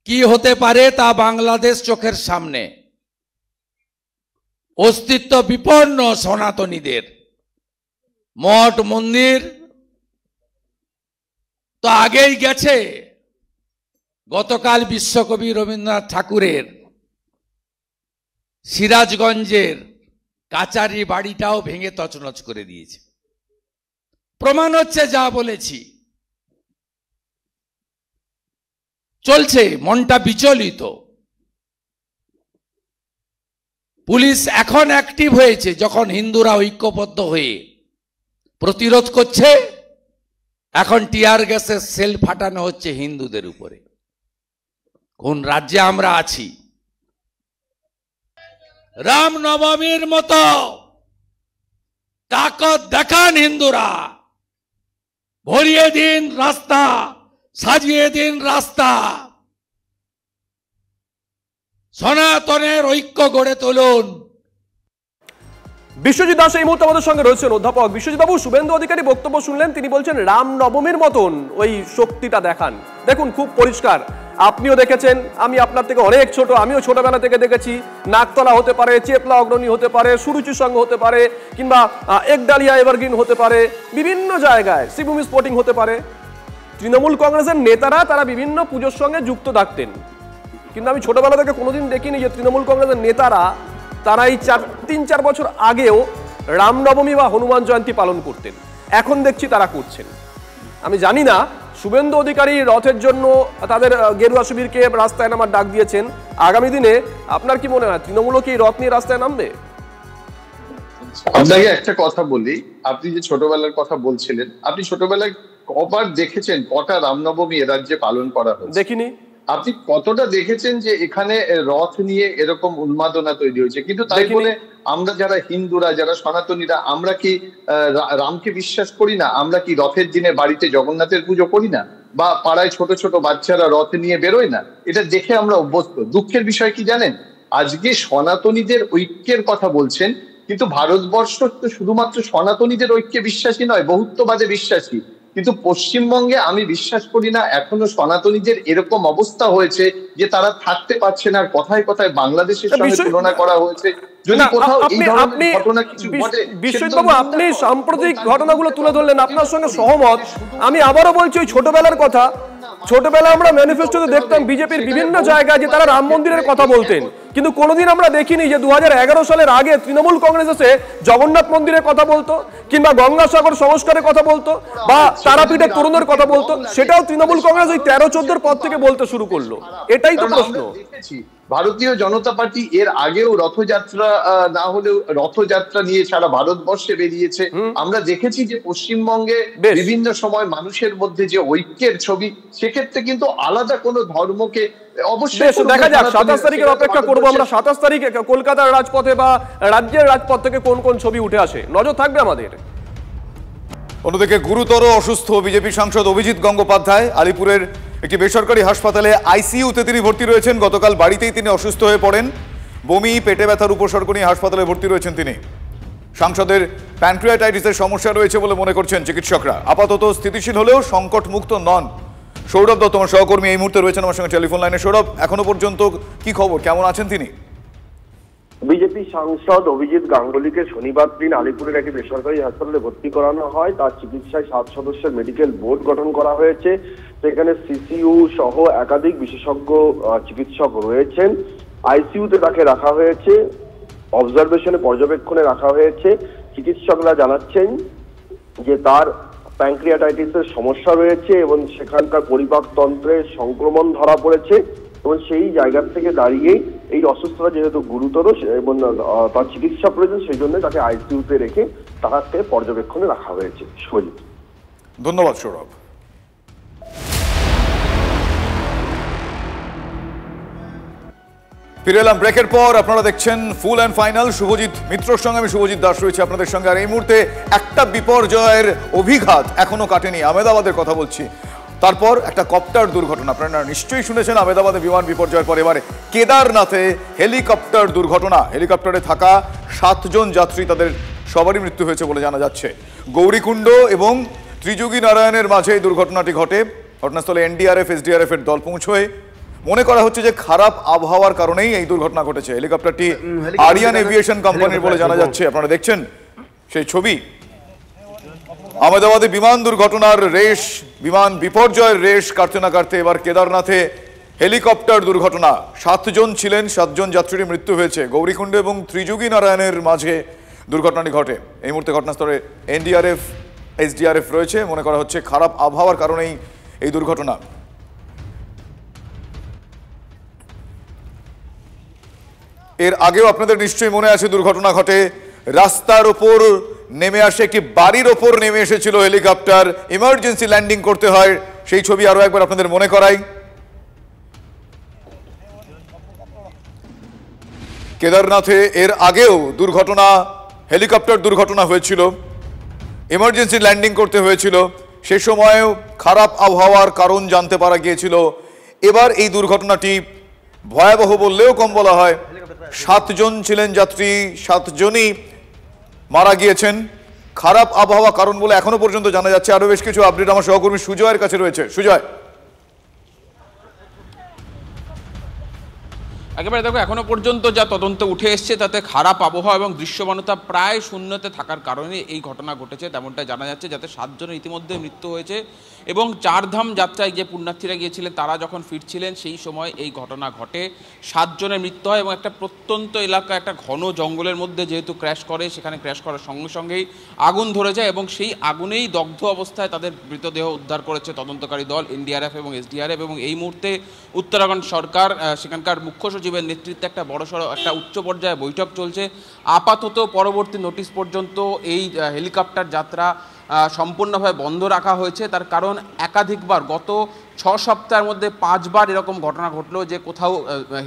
V: কি হতে পারে তা বাংলাদেশ চোখের সামনে। অস্তিত্ব বিপন্ন সনাতনীদের মঠ মন্দির তো আগেই গেছে। গতকাল বিশ্বকবি রবীন্দ্রনাথ ঠাকুরের সিরাজগঞ্জের কাচারি বাড়িটাও ভেঙে তছনছ করে দিয়েছে। প্রমাণ হচ্ছে যা বলেছি। চলছে, মনটা বিচলিত। পুলিশ এখন অ্যাক্টিভ হয়েছে যখন হিন্দুরা ঐক্যবদ্ধ হয়ে প্রতিরোধ করছে। এখন টিয়ার গ্যাসের সেল ফাটানো হচ্ছে হিন্দুদের উপরে। কোন রাজ্যে আমরা আছি? রামনবমীর মতো তাকত দেখান হিন্দুরা, ভরিয়ে দিন রাস্তা, সাজিয়ে দিন রাস্তা, সনাতনের ঐক্য গড়ে তুলুন।
E: বিশ্বজিৎ দাস এই মুহূর্তে আমাদের সঙ্গে রয়েছেন। অধ্যাপক বিশ্বজিৎ বাবু, শুভেন্দু অধিকারী বক্তব্য শুনলেন, তিনি বলছেন রামনবমীর মতন ওই শক্তিটা দেখান। দেখুন, খুব পরিষ্কার, আপনিও দেখেছেন, আমি আপনার থেকে অনেক ছোট, আমিও ছোটবেলা থেকে দেখেছি। নাকতলা হতে পারে, চেপলা অগ্রণী হতে পারে, সুরুচি সংঘ হতে পারে, কিংবা একডালিয়া এভারগ্রিন হতে পারে, বিভিন্ন জায়গায় শ্রীভূমি স্পোর্টিং হতে পারে। তৃণমূল কংগ্রেসের নেতারা তারা বিভিন্ন পুজোর সঙ্গে যুক্ত থাকতেন, কিন্তু আমি ছোটবেলা থেকে কোনোদিন দেখিনি যে তৃণমূল কংগ্রেসের নেতারা তারা এই 3-4 বছর আগেও রামনবমী বা হনুমান জয়ন্তী পালন করতেন। এখন দেখছি তারা করছেন। আমি জানি না শুভেন্দু অধিকারী রথের জন্য তাদের গেরুয়া শিবিরকে রাস্তায় নামার ডাক দিয়েছেন। আগামী দিনে আপনার কি মনে হয় তৃণমূলও কি রথ নিয়ে রাস্তায় নামবে?
O: আপনাকে একটা কথা বলি, আপনি যে ছোটবেলার কথা বলছিলেন, আপনি ছোটবেলায় কবার দেখেছেন কটা রামনবমী এ রাজ্যে পালন করা হয়েছে?
E: দেখিনি।
O: আপনি কতটা দেখেছেন যে এখানে রথ নিয়ে এরকম উন্মাদনা তৈরি হয়েছে? কিন্তু তাই বলে আমরা যারা হিন্দুরা, যারা সনাতনীরা, আমরা কি রামকে বিশ্বাস করি না? আমরা কি রথের দিনে বাড়িতে জগন্নাথের পুজো করি না? বা পাড়ায় ছোট ছোট বাচ্চারা রথ নিয়ে বেরোয় না? এটা দেখে আমরা অভ্যস্ত। দুঃখের বিষয় কি জানেন, আজকে সনাতনীদের ঐক্যের কথা বলছেন, কিন্তু ভারতবর্ষ তো শুধুমাত্র সনাতনীদের ঐক্যে বিশ্বাসী নয়, বহুত্ববাদে বিশ্বাসী। কিন্তু পশ্চিমবঙ্গে আমি বিশ্বাস করি না এখনো সনাতনীদের এরকম অবস্থা হয়েছে যে তারা থাকতে পারছে না। আর কথায় কথায় বাংলাদেশের সঙ্গে তুলনা করা হয়েছে। যদি কোথাও এই ধরনের ঘটনা কিছু ঘটে,
E: বিশ্বজিৎবাবু আপনি সাম্প্রতিক ঘটনাগুলো তুলে ধরলেন, আপনার সঙ্গে সহমত। আমি আবারও বলছি ওই ছোটবেলার কথা, ছোটবেলা আমরা ম্যানিফেস্টোতে দেখতাম বিজেপির বিভিন্ন জায়গায় যে তারা রাম মন্দিরের কথা বলতেন, কিন্তু কোনোদিন আমরা দেখিনি যে 2011 সালের আগে তৃণমূল কংগ্রেস এসে জগন্নাথ মন্দিরের কথা বলতো, কিংবা গঙ্গাসাগর সংস্কারের কথা বলতো, বা তারাপীঠের তরুণের কথা বলতো। সেটাও তৃণমূল কংগ্রেস ওই 13-14 পর থেকে বলতে শুরু করলো। এটাই তো প্রশ্ন।
O: ভারতীয় জনতা পার্টি এর আগেও রথযাত্রা না হলেও রথযাত্রা নিয়ে সারা ভারতবর্ষে বেরিয়েছে। আমরা দেখেছি যে পশ্চিমবঙ্গে বিভিন্ন সময় মানুষের মধ্যে যে ঐক্যের ছবি, সেক্ষেত্রে কিন্তু আলাদা কোনো ধর্মকে অবশ্যই
E: দেখা যাক। 27 তারিখের অপেক্ষা করবো আমরা। 27 তারিখে কলকাতার রাজপথে বা রাজ্যের রাজপথ থেকে কোন কোন ছবি উঠে আসে, নজর থাকবে আমাদের।
G: অন্যদিকে গুরুতর অসুস্থ বিজেপি সাংসদ অভিজিৎ গঙ্গোপাধ্যায় আলিপুরের একটি বেসরকারি হাসপাতালে আইসিইউতে তিনি ভর্তি রয়েছেন। গতকাল বাড়িতেই তিনি অসুস্থ হয়ে পড়েন। বমি, পেটে ব্যথার উপসর্গ নিয়ে হাসপাতালে ভর্তি রয়েছেন তিনি। সাংসদের প্যানক্রিয়াটাইটিসের সমস্যা রয়েছে বলে মনে করছেন চিকিৎসকরা। আপাতত স্থিতিশীল হলেও সংকট মুক্ত নন। সৌরভ দত্ত আমার সহকর্মী এই মুহূর্তে রয়েছেন আমার সঙ্গে টেলিফোন লাইনে। সৌরভ, এখনো পর্যন্ত কি খবর, কেমন আছেন তিনি?
B: বিজেপি সাংসদ অভিজিৎ গাঙ্গুলিকে শনিবার দিন আলিপুরের একটি বেসরকারি হাসপাতালে ভর্তি করানো হয়। তার চিকিৎসায় 7 সদস্যের মেডিকেল বোর্ড গঠন করা হয়েছে। সেখানে সিসিইউ সহ একাধিক বিশেষজ্ঞ চিকিৎসক রয়েছেন। আইসিইউতে তাকে রাখা হয়েছে, অবজারভেশনে পর্যবেক্ষণে রাখা হয়েছে। চিকিৎসকরা জানাচ্ছেন যে তার প্যানক্রিয়াটাইটিসের সমস্যা রয়েছে এবং সেখানকার পরিপাকতন্ত্রে সংক্রমণ ধরা পড়েছে, এবং সেই জায়গা থেকে দাঁড়িয়েই এই অসুস্থতা যেহেতু গুরুতর এবং তার চিকিৎসা প্রয়োজন, সেই জন্য তাকে আইসিইউতে রেখে তাকে পর্যবেক্ষণে রাখা হয়েছে। সজিত,
G: ধন্যবাদ সৌরভ। ফিরে এলাম ব্রেকের পর। আপনারা দেখছেন ফুল অ্যান্ড ফাইনাল। শুভজিৎ মিত্রর সঙ্গে আমি শুভজিৎ দাস রয়েছে আপনাদের সঙ্গে। আর এই মুহূর্তে একটা বিপর্যয়ের অভিঘাত এখনো কাটেনি। আহমেদাবাদের কথা বলছি। তারপর একটা কপ্টার দুর্ঘটনা, আপনারা নিশ্চয়ই শুনেছেন আহমেদাবাদে বিমান বিপর্যয়ের পর এবারে কেদারনাথে হেলিকপ্টার দুর্ঘটনা। হেলিকপ্টারে থাকা 7 জন যাত্রী, তাদের সবারই মৃত্যু হয়েছে বলে জানা যাচ্ছে। গৌরীকুণ্ড এবং ত্রিযোগী নারায়ণের মাঝে এই দুর্ঘটনাটি ঘটে। ঘটনাস্থলে এনডিআরএফ, এসডিআরএফ এর দল পৌঁছয়। মনে করা হচ্ছে যে খারাপ আবহাওয়ার কারণেই এই দুর্ঘটনা ঘটেছে। হেলিকপ্টারটি আরিয়ান এভিয়েশন কোম্পানির বলে জানা যাচ্ছে। আপনারা দেখছেন সেই ছবি। আহমেদাবাদে বিমান দুর্ঘটনার রেশ, বিমান বিপর্যয়ের রেশ কাটতে না কাটতে এবার কেদারনাথে হেলিকপ্টার দুর্ঘটনা। 7 জন ছিলেন, 7 জন যাত্রীর মৃত্যু হয়েছে। গৌরীকুণ্ড এবং ত্রিযোগী নারায়ণের মাঝে দুর্ঘটনাটি ঘটে। এই মুহূর্তে ঘটনাস্থলে এনডিআরএফ, এসডিআরএফ রয়েছে। মনে করা হচ্ছে খারাপ আবহাওয়ার কারণেই এই দুর্ঘটনা। এর আগেও আপনাদের নিশ্চয়ই মনে আছে দুর্ঘটনা ঘটে। রাস্তার ওপর নেমে আসে, একটি বাড়ির ওপর নেমে এসেছিল হেলিকপ্টার, ইমার্জেন্সি ল্যান্ডিং করতে হয়। সেই ছবি আরো একবার আপনাদের মনে করাই। কেদারনাথে এর আগেও দুর্ঘটনা, হেলিকপ্টার দুর্ঘটনা হয়েছিল, ইমার্জেন্সি ল্যান্ডিং করতে হয়েছিল। সে সময়ও খারাপ আবহাওয়ার কারণ জানতে পারা গিয়েছিল। এবার এই দুর্ঘটনাটি ভয়াবহ বললেও কম বলা হয়। 7 জন ছিলেন যাত্রী, 7 জনই মারা গিয়েছেন। খারাপ আবহাওয়া কারণ বলে এখনো পর্যন্ত জানা যাচ্ছে। আরো বেশ কিছু আপডেট আমার সহকর্মী সুজয়ের কাছে রয়েছে। সুজয়,
C: একেবারে দেখো, এখনো পর্যন্ত যা তদন্ত উঠে এসছে তাতে খারাপ আবহাওয়া এবং দৃশ্যমানতা প্রায় শূন্যতে থাকার কারণে এই ঘটনা ঘটেছে তেমনটাই জানা যাচ্ছে। যাতে 7 জনের ইতিমধ্যে মৃত্যু হয়েছে এবং 4 ধাম যাত্রায় যে পুণ্যার্থীরা গিয়েছিলেন তারা যখন ফিরছিলেন সেই সময় এই ঘটনা ঘটে। 7 জনের মৃত্যু হয় এবং একটা প্রত্যন্ত এলাকা, একটা ঘন জঙ্গলের মধ্যে যেহেতু ক্র্যাশ করে, সেখানে ক্র্যাশ করার সঙ্গে সঙ্গেই আগুন ধরে যায় এবং সেই আগুনেই দগ্ধ অবস্থায় তাদের মৃতদেহ উদ্ধার করেছে তদন্তকারী দল এনডিআরএফ এবং এসডিআরএফ। এবং এই মুহূর্তে উত্তরাখণ্ড সরকার, সেখানকার মুখ্য সচিবের নেতৃত্বে একটা বড়সড় একটা উচ্চ পর্যায়ে বৈঠক চলছে। আপাতত পরবর্তী নোটিশ পর্যন্ত এই হেলিকপ্টার যাত্রা সম্পূর্ণভাবে বন্ধ রাখা হয়েছে। তার কারণ একাধিকবার গত 6 সপ্তাহের মধ্যে 5 বার এরকম ঘটনা ঘটলো যে কোথাও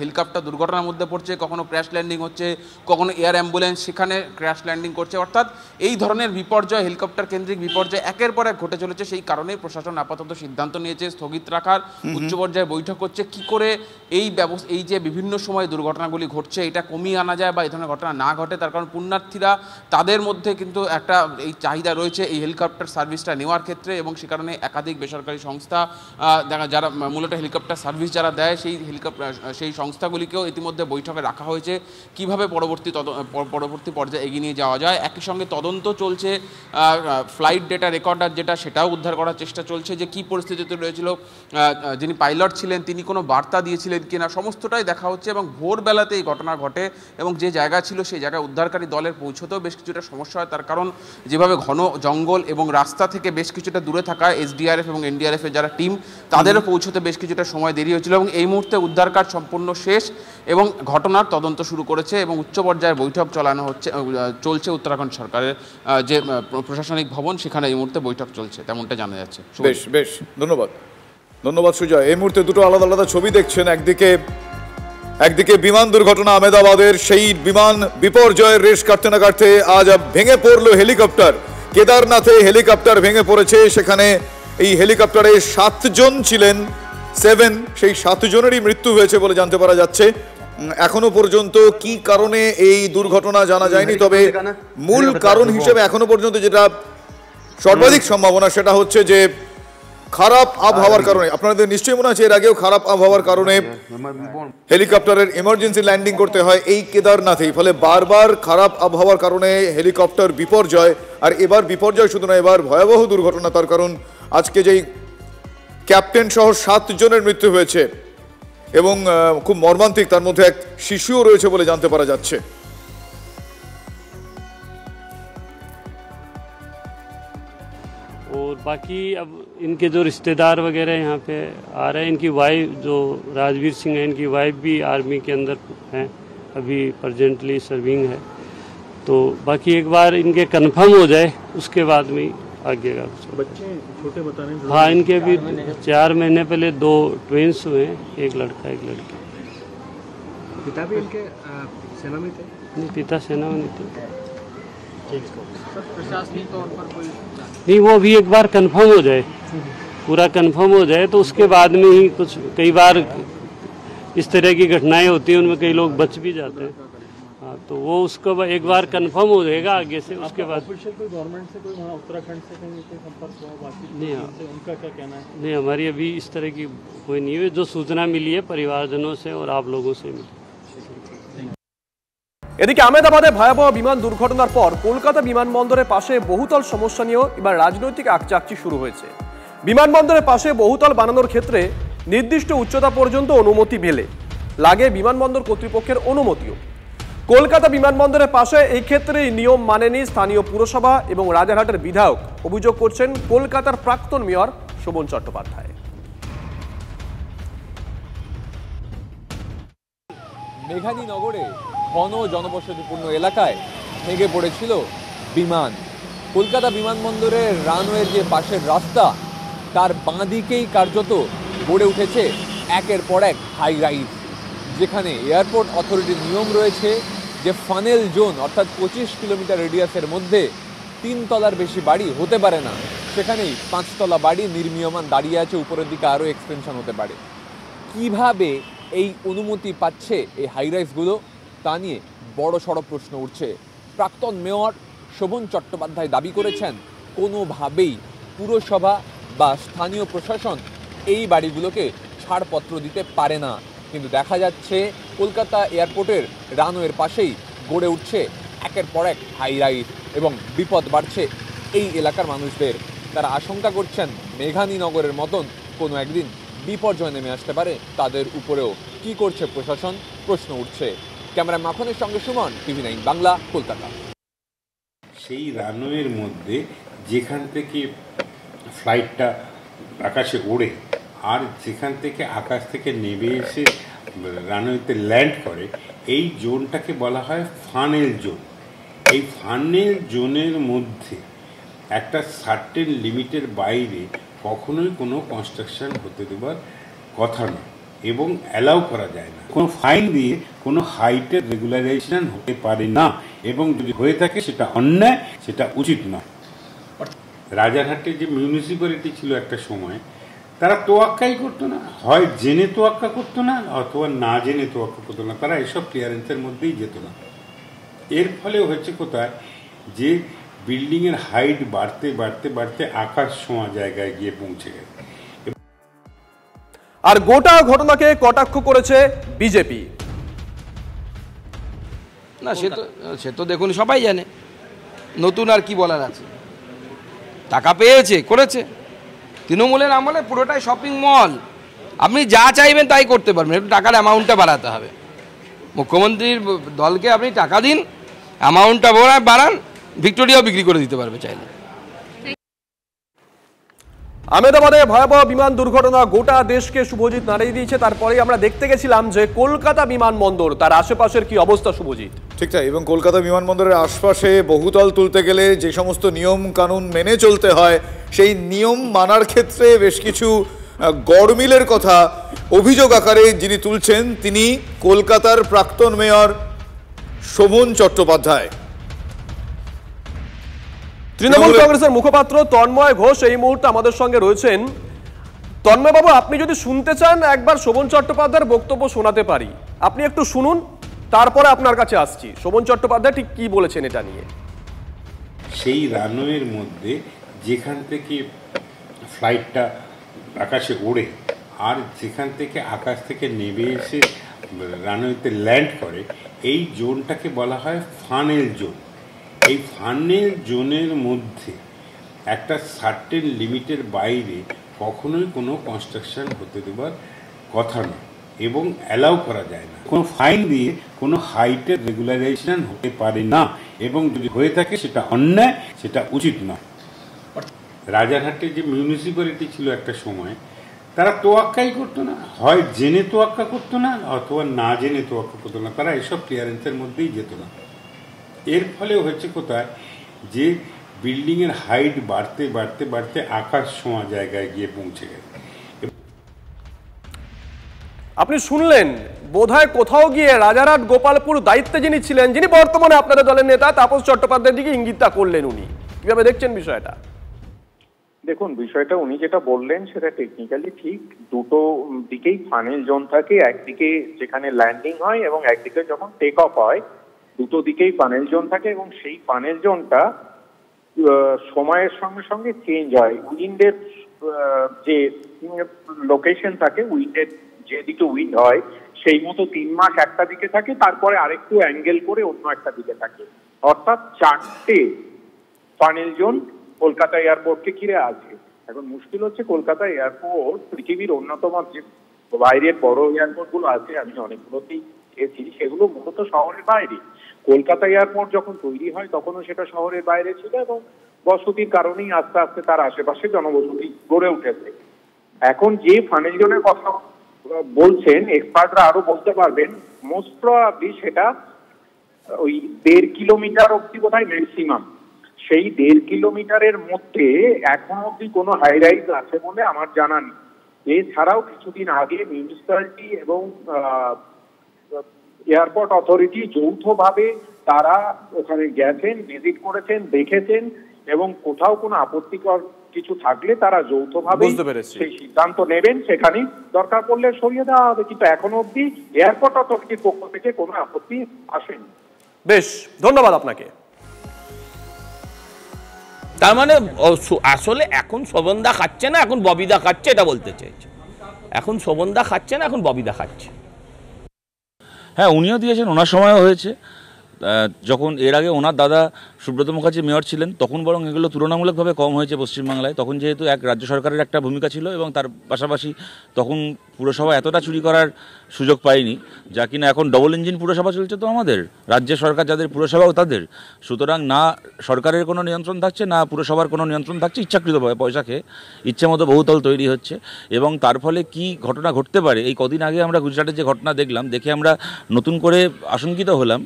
C: হেলিকপ্টার দুর্ঘটনার মধ্যে পড়ছে, কখনো ক্র্যাশ ল্যান্ডিং হচ্ছে, কখনো এয়ার অ্যাম্বুলেন্স সেখানে ক্র্যাশ ল্যান্ডিং করছে। অর্থাৎ এই ধরনের বিপর্যয়, হেলিকপ্টার কেন্দ্রিক বিপর্যয় একের পর এক ঘটে চলেছে। সেই কারণেই প্রশাসন আপাতত সিদ্ধান্ত নিয়েছে স্থগিত রাখার, উচ্চ পর্যায়ে বৈঠক হচ্ছে কি করে এই যে বিভিন্ন সময় দুর্ঘটনাগুলি ঘটছে এটা কমিয়ে আনা যায় বা এই ধরনের ঘটনা না ঘটে। তার কারণ পুণ্যার্থীরা তাদের মধ্যে কিন্তু একটা এই চাহিদা রয়েছে এই হেলিকপ্টার সার্ভিসটা নেওয়ার ক্ষেত্রে, এবং সে কারণে একাধিক বেসরকারি সংস্থা যারা মূলত হেলিকপ্টার সার্ভিস যারা দেয় সেই সংস্থাগুলিকেও ইতিমধ্যে বৈঠকে রাখা হয়েছে কিভাবে পরবর্তী পর্যায়ে এগিয়ে নিয়ে যাওয়া যায়। একই সঙ্গে তদন্ত চলছে, ফ্লাইট ডেটা রেকর্ডার সেটাও উদ্ধার করার চেষ্টা চলছে যে কী পরিস্থিতিতে রয়েছিল, যিনি পাইলট ছিলেন তিনি কোনো বার্তা দিয়েছিলেন কিনা, সমস্তটাই দেখা হচ্ছে। এবং ভোরবেলাতে এই ঘটনা ঘটে এবং যে জায়গা ছিল সেই জায়গায় উদ্ধারকারী দলের পৌঁছতেও বেশ কিছুটা সমস্যা হয়। তার কারণ যেভাবে ঘন জঙ্গল এবং রাস্তা থেকে বেশ কিছুটা দূরে থাকা এসডিআরএফ এবং এনডিআরএফ এর যারা টিম তাদেরও পৌঁছতে বেশ কিছুটা সময় দেরি হয়েছিল, এবং এই মুহূর্তে উদ্ধার কাজ সম্পূর্ণ শেষ এবং ঘটনার তদন্ত শুরু করেছে এবং উচ্চ পর্যায়ের বৈঠক চলছে উত্তরাখণ্ড সরকারের যে প্রশাসনিক ভবন, সেখানে এই মুহূর্তে বৈঠক চলছে তেমনটা জানা যাচ্ছে।
G: বেশ ধন্যবাদ সুজয়। এই মুহূর্তে দুটো আলাদা আলাদা ছবি দেখছেন। একদিকে বিমান দুর্ঘটনা আহমেদাবাদের, সেই বিমান বিপর্যয়ের রেশ কাটতে না কাটতে আজ ভেঙে পড়লো হেলিকপ্টার। কেদারনাথে হেলিকপ্টার ভেঙে পড়েছে, সেখানে এই হেলিকপ্টারে 7 জন ছিলেন, 7 সেই 7 জনেরই মৃত্যু হয়েছে বলে জানতে পারা যাচ্ছে। এখনো পর্যন্ত কি কারণে এই দুর্ঘটনা জানা যায়নি, তবে মূল কারণ হিসেবে এখনো পর্যন্ত যেটা সর্বাধিক সম্ভাবনা সেটা হচ্ছে যে খারাপ আবহাওয়ার কারণে। আপনাদের নিশ্চয়ই মনে আছে এর আগেও খারাপ আবহাওয়ার কারণে হেলিকপ্টারের ইমার্জেন্সি ল্যান্ডিং করতে হয় এই কেদারনাথেই, ফলে বারবার খারাপ আবহাওয়ার কারণে হেলিকপ্টার বিপর্যয়। আর এবার বিপর্যয় শুধু না, এবার ভয়াবহ দুর্ঘটনা। তার কারণ আজকে যেই ক্যাপ্টেন সহ 7 জনের মৃত্যু হয়েছে এবং খুব মর্মান্তিক, তার মধ্যে এক শিশুও রয়েছে বলে জানতে পারা যাচ্ছে।
D: और बाकी अब इनके जो रिश्तेदार वगैरह यहाँ पे आ रहे हैं, इनकी वाइफ जो राजवीर सिंह है, इनकी वाइफ भी आर्मी के अंदर हैं, अभी प्रेजेंटली सर्विंग है। तो बाकी एक बार इनके कंफर्म हो जाए उसके बाद में आगे का बच्चे छोटे बता रहे हैं। हाँ, इनके भी 4 महीने पहले 2 ट्विंस हुए हैं, एक लड़का एक लड़की।
F: पिता भी इनके सेना में थे?
D: नहीं, पिता सेना में नहीं थे।
F: प्रशासनिक तौर पर कोई
D: नहीं, वो भी एक बार कंफर्म हो जाए, पूरा कंफर्म हो जाए तो उसके बाद में ही कुछ, कई बार इस तरह की घटनाएं होती हैं उनमें कई लोग बच भी जाते हैं। हाँ, तो वो उसको एक बार कंफर्म हो जाएगा आगे से, उसके बाद
F: कोई गवर्नमेंट से कोई वहाँ उत्तराखंड से कहीं कोई संपर्क हुआ बाकी
D: नहीं,
F: उनका क्या कहना है?
D: नहीं, हमारी अभी इस तरह की कोई नहीं हुई। जो सूचना मिली है परिवारजनों से और आप लोगों से मिली।
E: এদিকে আহমেদাবাদে ভয়াবহ বিমান দুর্ঘটনার পর কলকাতা বিমানবন্দরের পাশে বহুতল সমস্যা নিয়েও এবার রাজনৈতিক আকচাকচি শুরু হয়েছে। বিমানবন্দরের পাশে বহুতল বানানোর ক্ষেত্রে নির্দিষ্ট উচ্চতা পর্যন্ত অনুমতি মেলে, লাগে বিমানবন্দর কর্তৃপক্ষের অনুমতিও। কলকাতা বিমানবন্দরের পাশে এই ক্ষেত্রে নিয়ম মানেনি স্থানীয় পুরসভা এবং রাজারহাটের বিধায়ক, অভিযোগ করছেন কলকাতার প্রাক্তন মেয়র শোভন চট্টোপাধ্যায়।
W: মেঘানীনগরে ঘন জনবসতিপূর্ণ এলাকায় ভেঙে পড়েছিল বিমান। কলকাতা বিমানবন্দরের রানওয়ের যে পাশের রাস্তা তার বাঁদিকেই কার্যত গড়ে উঠেছে একের পর এক হাই রাইজ, যেখানে এয়ারপোর্ট অথরিটির নিয়ম রয়েছে যে ফানেল জোন অর্থাৎ 25 কিলোমিটার রেডিয়াসের মধ্যে 3 তলার বেশি বাড়ি হতে পারে না, সেখানেই 5 তলা বাড়ি নির্মীয়মান দাঁড়িয়ে আছে, উপরের দিকে আরও এক্সটেনশন হতে পারে। কিভাবে এই অনুমতি পাচ্ছে এই হাইরাইজগুলো তা নিয়ে বড় সড় প্রশ্ন উঠছে। প্রাক্তন মেয়র শোভন চট্টোপাধ্যায় দাবি করেছেন কোনোভাবেই পুরসভা বা স্থানীয় প্রশাসন এই বাড়িগুলোকে ছাড়পত্র দিতে পারে না, কিন্তু দেখা যাচ্ছে কলকাতা এয়ারপোর্টের রানওয়ের পাশেই গড়ে উঠছে একের পর এক হাইরাইজ এবং বিপদ বাড়ছে এই এলাকার মানুষদের। তারা আশঙ্কা করছেন মেঘানীনগরের মতন কোনো একদিন বিপর্যয় নেমে আসতে পারে তাদের উপরেও। কি করছে প্রশাসন, প্রশ্ন উঠছে। ক্যামেরা মাখনের সঙ্গে সুমন, TV9 বাংলা, কলকাতা।
X: সেই রানওয়ের মধ্যে যেখান থেকে ফ্লাইটটা আকাশে ওড়ে আর যেখান থেকে আকাশ থেকে নেমে এসে রানওয়েতে ল্যান্ড করে, এই জোনটাকে বলা হয় ফানেল জোন। এই ফানেল জোনের মধ্যে একটা সার্টেন লিমিটের বাইরে কখনোই কোনো কনস্ট্রাকশন হতে দেওয়ার কথা নয় এবং অ্যালাউ করা যায় না। কোনো ফাইন দিয়ে কোনো হাইটের রেগুলারাইজেশন হতে পারে না এবং যদি হয়ে থাকে সেটা অন্যায়, সেটা উচিত নয়। রাজারহাটে যে মিউনিসিপ্যালিটি ছিল একটা সময়, তারা তোয়াক্কাই করতো না, হয় জেনে তোয়াক্কা করতো না অথবা না জেনে তোয়াক্কা করতো না, তারা এসব ক্লিয়ারেন্সের মধ্যেই যেত না। এর ফলে হচ্ছে কোথায় যে বিল্ডিংয়ের হাইট বাড়তে বাড়তে বাড়তে আকাশ ছোঁয়া জায়গায় গিয়ে পৌঁছে গেছে।
E: আর গোটা ঘটনাকে কটাক্ষ করেছে বিজেপি।
M: না সে তো দেখুন সবাই জানে, নতুন আর কি বলার আছে। টাকা পেয়েছে, করেছে। তৃণমূলের আমলে পুরোটাই শপিং মল, আপনি যা চাইবেন তাই করতে পারবেন, একটু টাকার অ্যামাউন্টটা বাড়াতে হবে। মুখ্যমন্ত্রীর দলকে আপনি টাকা দিন, অ্যামাউন্টটা বাড়ান, ভিক্টোরিয়াও বিক্রি করে দিতে পারবে চাইলে।
E: আহমেদাবাদে ভয়াবহ বিমান দুর্ঘটনা গোটা দেশকে শুভজিৎ নাড়িয়ে দিয়েছে। তারপরে আমরা দেখতে গেছিলাম যে কলকাতা বিমানবন্দর, তার আশেপাশের কি অবস্থা শুভজিৎ?
G: ঠিক তাই, এবং কলকাতা বিমানবন্দরের আশপাশে বহুতল তুলতে গেলে যে সমস্ত নিয়ম কানুন মেনে চলতে হয়, সেই নিয়ম মানার ক্ষেত্রে বেশ কিছু গড়মিলের কথা অভিযোগ আকারে যিনি তুলছেন তিনি কলকাতার প্রাক্তন মেয়র শোভন চট্টোপাধ্যায়।
E: তৃণমূল কংগ্রেসের মুখপাত্র তন্ময় ঘোষ এই মুহূর্তে আমাদের সঙ্গে রয়েছেন। তন্ময় বাবু, আপনি যদি শুনতে চান একবার শোভন চট্টোপাধ্যায়ের বক্তব্য শোনাতে পারি, আপনি একটু শুনুন, তারপরে আপনার কাছে আসছি। শোভন চট্টোপাধ্যায় ঠিক কি বলেছেন এটা নিয়ে।
X: সেই রানওয়ের মধ্যে যেখান থেকে ফ্লাইটটা আকাশে ওড়ে আর যেখান থেকে আকাশ থেকে নেমে এসে রানওয়েতে ল্যান্ড করে, এই জোনটাকে বলা হয় ফানেল জোন। এই ফানেল জোনের মধ্যে একটা সার্টেন লিমিটের বাইরে কখনোই কোনো কনস্ট্রাকশন হতে দেওয়ার কথা নয় এবং অ্যালাউ করা যায় না। কোনো ফাইন দিয়ে কোনো হাইটের রেগুলারাইজেশন হতে পারে না এবং যদি হয়ে থাকে সেটা অন্যায়, সেটা উচিত নয়। রাজারহাটে যে মিউনিসিপ্যালিটি ছিল একটা সময়, তারা তোয়াক্কাই করতো না, হয় জেনে তোয়াক্কা করতো না অথবা না জেনে তোয়াক্কা করতো না, তারা এসব ক্লিয়ারেন্সের মধ্যেই যেত না। এর ফলে হচ্ছে কোথায় যে বিল্ডিংয়ের হাইট বাড়তে বাড়তে বাড়তে আকাশ ছোঁয়া জায়গায় গিয়ে পৌঁছে গেছে।
E: আপনি শুনলেন, বোধহয় কোথাও গিয়ে রাজারহাট গোপালপুর দায়িত্বে যিনি ছিলেন, যিনি বর্তমানে আপনাদের দলের নেতা তাপস চট্টোপাধ্যায়ের দিকে ইঙ্গিতটা করলেন উনি। কিভাবে দেখছেন বিষয়টা?
U: দেখুন, বিষয়টা উনি যেটা বললেন সেটা টেকনিক্যালি ঠিক। দুটো দিকেই ফানেল জোন থাকে, একদিকে যেখানে ল্যান্ডিং হয় এবং একদিকে যখন টেক অফ হয়, দুটো দিকেই ফানেল জোন থাকে এবং সেই ফানেল জোনটা সময়ের সঙ্গে সঙ্গে চেঞ্জ হয়। উইন্ডের যে লোকেশন থাকে, উইন্ডের যেদিকে উইন্ড হয় সেই মতো 3 মাস একটা দিকে থাকে, তারপরে আরেকটু অ্যাঙ্গেল করে অন্য একটা দিকে থাকে। অর্থাৎ 4টে ফানেল জোন কলকাতা এয়ারপোর্টকে ঘিরে আছে। এখন মুশকিল হচ্ছে কলকাতা এয়ারপোর্ট পৃথিবীর অন্যতম যে বাইরের বড় এয়ারপোর্ট গুলো আছে, আমি অনেকগুলোতেই গেছি, সেগুলো মূলত শহরের বাইরে। কলকাতা এয়ারপোর্ট যখন তৈরি হয় তখনও সেটা শহরের বাইরে ছিল এবং বসতির কারণেই আস্তে আস্তে তার আশেপাশে জনবসতি গড়ে উঠেছে। এখন যে ফানেল জোনের কথা বলছেন, এক্সপার্টরা আরো বলতে পারবেন, মোস্ট প্রবাবলি সেটা ওই 1.5 কিলোমিটার অব্দি বোধহয় ম্যাক্সিমাম। সেই 1.5 কিলোমিটারের মধ্যে এখন অব্দি কোনো হাই রাইজ আছে বলে আমার জানা নেই। এছাড়াও কিছুদিন আগে মিউনিসিপ্যালিটি এবং এয়ারপোর্ট অথরিটি যৌথভাবে তারা ওখানে গেছেন, ভিজিট করেছেন, দেখেছেন এবং কোথাও কোনো আপত্তিকর কিছু থাকলে তারা যৌথভাবে সেই সিদ্ধান্ত নেবেন। সেখানে দরকার পড়লে সরিয়ে দেওয়া হবে, কিন্তু এখনো অব্দি এয়ারপোর্ট অথরিটির পক্ষ থেকে কোনো আপত্তি আসেনি।
E: বেশ, ধন্যবাদ আপনাকে।
H: তার মানে আসলে এখন শোভনদা খাচ্ছে না, এখন ববিদা খাচ্ছে, এটা বলতে চাইছে। এখন শোভনদা খাচ্ছে না, এখন ববিদা খাচ্ছে।
J: হ্যাঁ, উনিও দিয়েছেন, ওনার সময়ও হয়েছে। যখন এর আগে ওনার দাদা সুব্রত মুখার্জি মেয়র ছিলেন তখন বরং এগুলো তুলনামূলকভাবে কম হয়েছে পশ্চিমবাংলায়। তখন যেহেতু এক রাজ্য সরকারের একটা ভূমিকা ছিল এবং তার পাশাপাশি তখন পুরসভা এতটা চুরি করার সুযোগ পায়নি, যা কিনা এখন ডবল ইঞ্জিন পুরসভা চলছে তো আমাদের রাজ্য সরকার, যাদের পুরসভাও তাদের। সুতরাং না সরকারের কোনো নিয়ন্ত্রণ থাকছে, না পুরসভার কোনো নিয়ন্ত্রণ থাকছে, ইচ্ছাকৃতভাবে পয়সা খেয়ে ইচ্ছে মতো বহুতল তৈরি হচ্ছে। এবং তার ফলে কি ঘটনা ঘটতে পারে, এই কদিন আগে আমরা গুজরাটের যে ঘটনা দেখলাম, দেখে আমরা নতুন করে আশঙ্কিত হলাম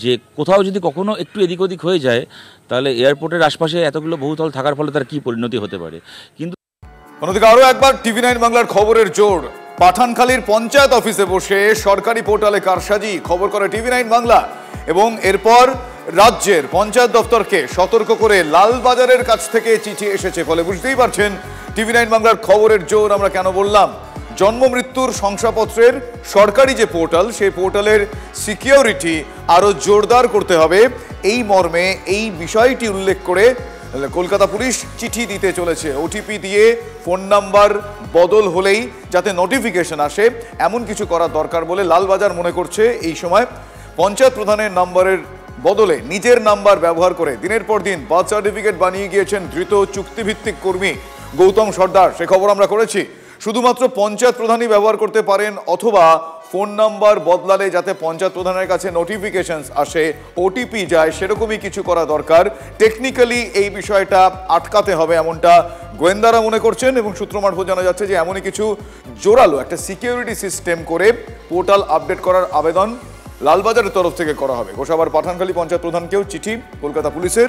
J: যে কোথাও যদি কখনো একটু এদিক ওদিক হয়ে যায় তাহলে এয়ারপোর্টের আশপাশে এতগুলো বহুতল থাকার ফলে তার কী পরিণতি হতে পারে। কিন্তু
G: অন্যদিকে আরও একবার TV9 বাংলার খবরের জোর, পাঠানখালীর পঞ্চায়েত অফিসে বসে সরকারি পোর্টালে কারসাজি খবর করে TV9 বাংলা এবং এরপর রাজ্যের পঞ্চায়েত দপ্তরকে সতর্ক করে লালবাজারের কাছ থেকে চিঠি এসেছে। ফলে বুঝতেই পারছেন TV9 বাংলার খবরের জোর আমরা কেন বললাম। জন্ম মৃত্যুর শংসাপত্রের সরকারি যে পোর্টাল, সেই পোর্টালের সিকিউরিটি আরও জোরদার করতে হবে, এই মর্মে এই বিষয়টি উল্লেখ করে কলকাতা পুলিশ চিঠি দিতে চলেছে। ওটিপি দিয়ে ফোন নাম্বার বদল হলেই যাতে নোটিফিকেশন আসে এমন কিছু করা দরকার বলে লালবাজার মনে করছে। এই সময় পঞ্চায়েত প্রধানের নাম্বারের বদলে নিজের নাম্বার ব্যবহার করে দিনের পর দিন বার্থ সার্টিফিকেট বানিয়ে গিয়েছেন ধৃত চুক্তিভিত্তিক কর্মী গৌতম সর্দার। সে খবর আমরা করেছি। শুধুমাত্র পঞ্চায়েত প্রধানই ব্যবহার করতে পারেন, অথবা ফোন নাম্বার বদলালে যাতে পঞ্চায়েত প্রধানের কাছে নোটিফিকেশনস আসে, ওটিপি যায়, সেরকমই কিছু করা দরকার। টেকনিক্যালি এই বিষয়টা আটকাতে হবে এমনটা গোয়েন্দারা মনে করছেন এবং সূত্র মারফত জানা যাচ্ছে যে এমনই কিছু জোরালো একটা সিকিউরিটি সিস্টেম করে পোর্টাল আপডেট করার আবেদন লালবাজারের তরফ থেকে করা হবে। গোসাবার পাঠানখালী পঞ্চায়েত প্রধানকেও চিঠি কলকাতা পুলিশের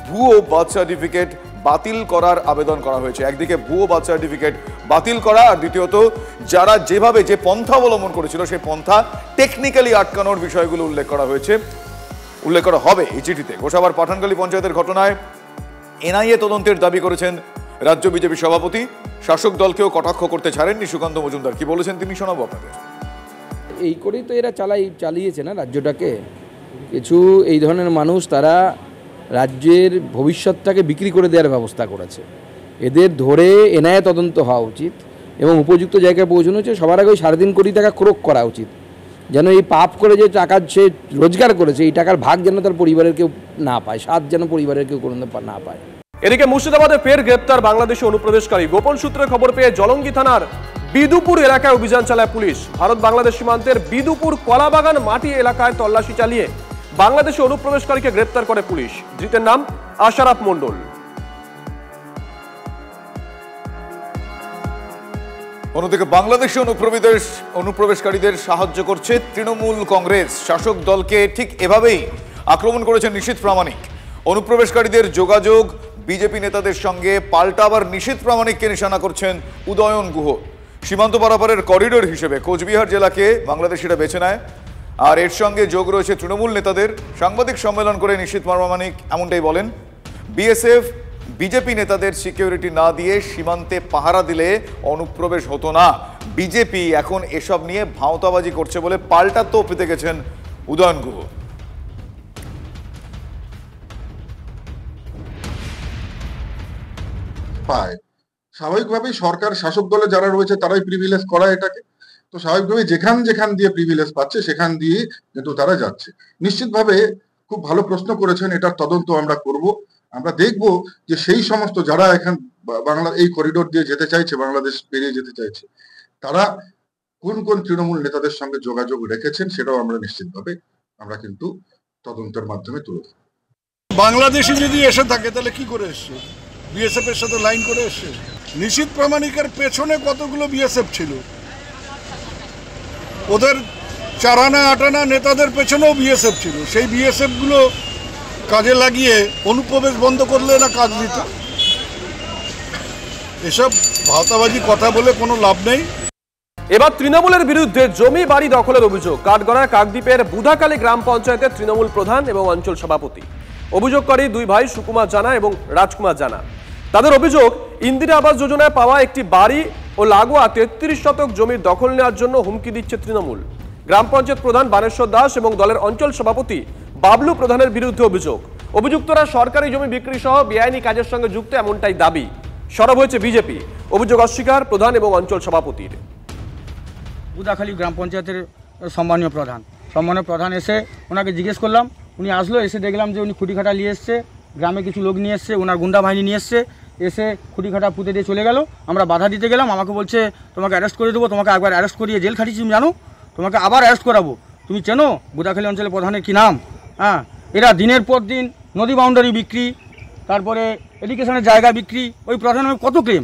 G: ভুয়ো বার্থ সার্টিফিকেট বাতিল করার আবেদন করা হয়েছে। একদিকে ভুয়ো বার্থ সার্টিফিকেট বাতিল করা, আর দ্বিতীয়ত যারা যেভাবে যে পন্থা অবলম্বন করেছিল সেই পন্থা টেকনিক্যালি আটকানোর বিষয়গুলো উল্লেখ করা হয়েছে, উল্লেখ করা হবে এই চিঠিতে। গোসাবার পাঠানখালী পঞ্চায়েতের ঘটনায় এনআইএ তদন্তের দাবি করেছেন রাজ্য বিজেপি সভাপতি। শাসক দলকেও কটাক্ষ করতে ছাড়েননি সুকান্ত মজুমদার। কি বলেছেন তিনি শোনাবো আপনাদের।
M: এই করেই তো এরা চালিয়েছে না রাজ্যটাকে। কিছু এই ধরনের মানুষ তারা রাজ্যের ভবিষ্যৎটাকে বিক্রি করে দেওয়ার ব্যবস্থা করেছে। এদের ধরে এনআইএ তদন্ত হওয়া উচিত এবং উপযুক্ত জায়গায় পৌঁছানো হচ্ছে। সবার আগে ওই 3.5 কোটি টাকা ক্রোক করা উচিত, যেন এই পাপ করে যে টাকা সে রোজগার করেছে এই টাকার ভাগ যেন তার পরিবারের কেউ না পায়, স্বাদ যেন পরিবারের কেউ কোনো না পায়।
E: এদিকে মুর্শিদাবাদে ফের গ্রেপ্তার বাংলাদেশি অনুপ্রবেশকারী। গোপন সূত্রে খবর পেয়ে জলঙ্গি থানার বিদুপুর এলাকায় অভিযান চালায় পুলিশ। ভারত বাংলাদেশ সীমান্তের বিদুপুর কলাবাগান মাটি এলাকায় তল্লাশি চালিয়ে বাংলাদেশি অনুপ্রবেশকারীকে গ্রেপ্তার করে পুলিশ। ধৃতের নাম আশারাফ মণ্ডল।
G: অন্যদিকে বাংলাদেশি অনুপ্রবেশকারীদের সাহায্য করছে তৃণমূল কংগ্রেস। শাসক দলকে ঠিক এভাবেই আক্রমণ করেছেন নিশীথ প্রামাণিক। অনুপ্রবেশকারীদের যোগাযোগ বিজেপি নেতাদের সঙ্গে পাল্টা আবার নিশীথ প্রামাণিককে নিশানা করছেন উদয়ন গুহ। সীমান্ত পারাপারের করিডোর হিসেবে কোচবিহার জেলাকে বাংলাদেশিরা বেছে নেয়, আর এর সঙ্গে যোগ রয়েছে তৃণমূল নেতাদের। সাংবাদিক সম্মেলন করে নিশীথ প্রামাণিক এমনটাই বলেন। বিএসএফ বিজেপি নেতাদের সিকিউরিটি না দিয়ে সীমান্তে পাহারা দিলে অনুপ্রবেশ হতো না। বিজেপি এখন এসব নিয়ে ভাঁওতাবাজি করছে বলে পাল্টা তোপ পেতে গেছেন উদয়ন গুহ।
I: পায় স্বাভাবিকভাবেই সরকার শাসক দলে যারা রয়েছে তারাই প্রিভিলেজ করা এটাকে, তো স্বাভাবিকভাবে যেখান দিয়ে প্রিভিলেজ পাচ্ছে সেখান দিয়ে কিন্তু তারা যাচ্ছে। নিশ্চিতভাবে খুব ভালো প্রশ্ন করেছেন, এটার তদন্ত আমরা করব। আমরা দেখব যে সেই সমস্ত যারা এখন বাংলার এই করিডোর দিয়ে যেতে চাইছে, বাংলাদেশ পেরিয়ে যেতে চাইছে, তারা কোন কোন তৃণমূল নেতাদের সঙ্গে যোগাযোগ রেখেছেন সেটাও আমরা নিশ্চিতভাবে আমরা কিন্তু তদন্তের মাধ্যমে তুলে দেব।
K: বাংলাদেশি যদি এসে থাকে তাহলে কি করে এসছে? বিএসএফ এর সাথে লাইন করে এসছে। নিশীথ প্রামাণিকের পেছনে কতগুলো বিএসএফ ছিল, ওদের 4 আনা 8 আনা নেতাদের পেছনেও বিএসএফ ছিল। সেই বিএসএফ গুলো কাজে লাগিয়ে অনুপ্রবেশ বন্ধ করলে না কাজ দিত। এসব ভাওতাবাজি কথা বলে কোনো লাভ নেই।
E: এবার তৃণমূলের বিরুদ্ধে জমি বাড়ি দখলের অভিযোগ। কাঠগড়ায় কাকদ্বীপের বুধাকালী গ্রাম পঞ্চায়েতের তৃণমূল প্রধান এবং অঞ্চল সভাপতি। অভিযোগকারী দুই ভাই সুকুমার জানা এবং রাজকুমার জানা। তাদের অভিযোগ, ইন্দিরা আবাস যোজনায় পাওয়া একটি বাড়ি ও লাগোয়া 33 শতক জমির দখল নেওয়ার জন্য হুমকি দিচ্ছে তৃণমূল। গ্রাম পঞ্চায়েত প্রধান বানেশ্বর দাস এবং দলের অঞ্চল সভাপতি বাবলু প্রধানের বিরুদ্ধে অভিযোগ। অভিযুক্তরা সরকারি জমি বিক্রি সহ বেআইনি কাজের সঙ্গে যুক্ত এমনটাই দাবি। সরব হয়েছে বিজেপি। অভিযোগ অস্বীকার প্রধান এবং অঞ্চল সভাপতির।
L: বুধাখালী গ্রাম পঞ্চায়েতের সম্মানীয় প্রধান এসে ওনাকে জিজ্ঞেস করলাম, উনি আসলো, এসে দেখলাম যে উনি খুঁটিখাটা নিয়ে এসছে, গ্রামে কিছু লোক নিয়ে এসছে, ওনার গুন্ডা বাহিনী নিয়ে এসছে, এসে খুঁটিখাটা পুঁতে দিয়ে চলে গেল। আমরা বাধা দিতে গেলাম, আমাকে বলছে তোমাকে অ্যারেস্ট করে দেবো, তোমাকে একবার অ্যারেস্ট করিয়ে জেল খাটিয়েছি তুমি জানো, তোমাকে আবার অ্যারেস্ট করাবো, তুমি চেনো বুধাখালী অঞ্চলের প্রধানের কী নাম? হ্যাঁ, এরা দিনের পর দিন নদী বাউন্ডারি বিক্রি, তারপরে এডুকেশনের জায়গা বিক্রি, ওই প্রধানের কত ক্লেম।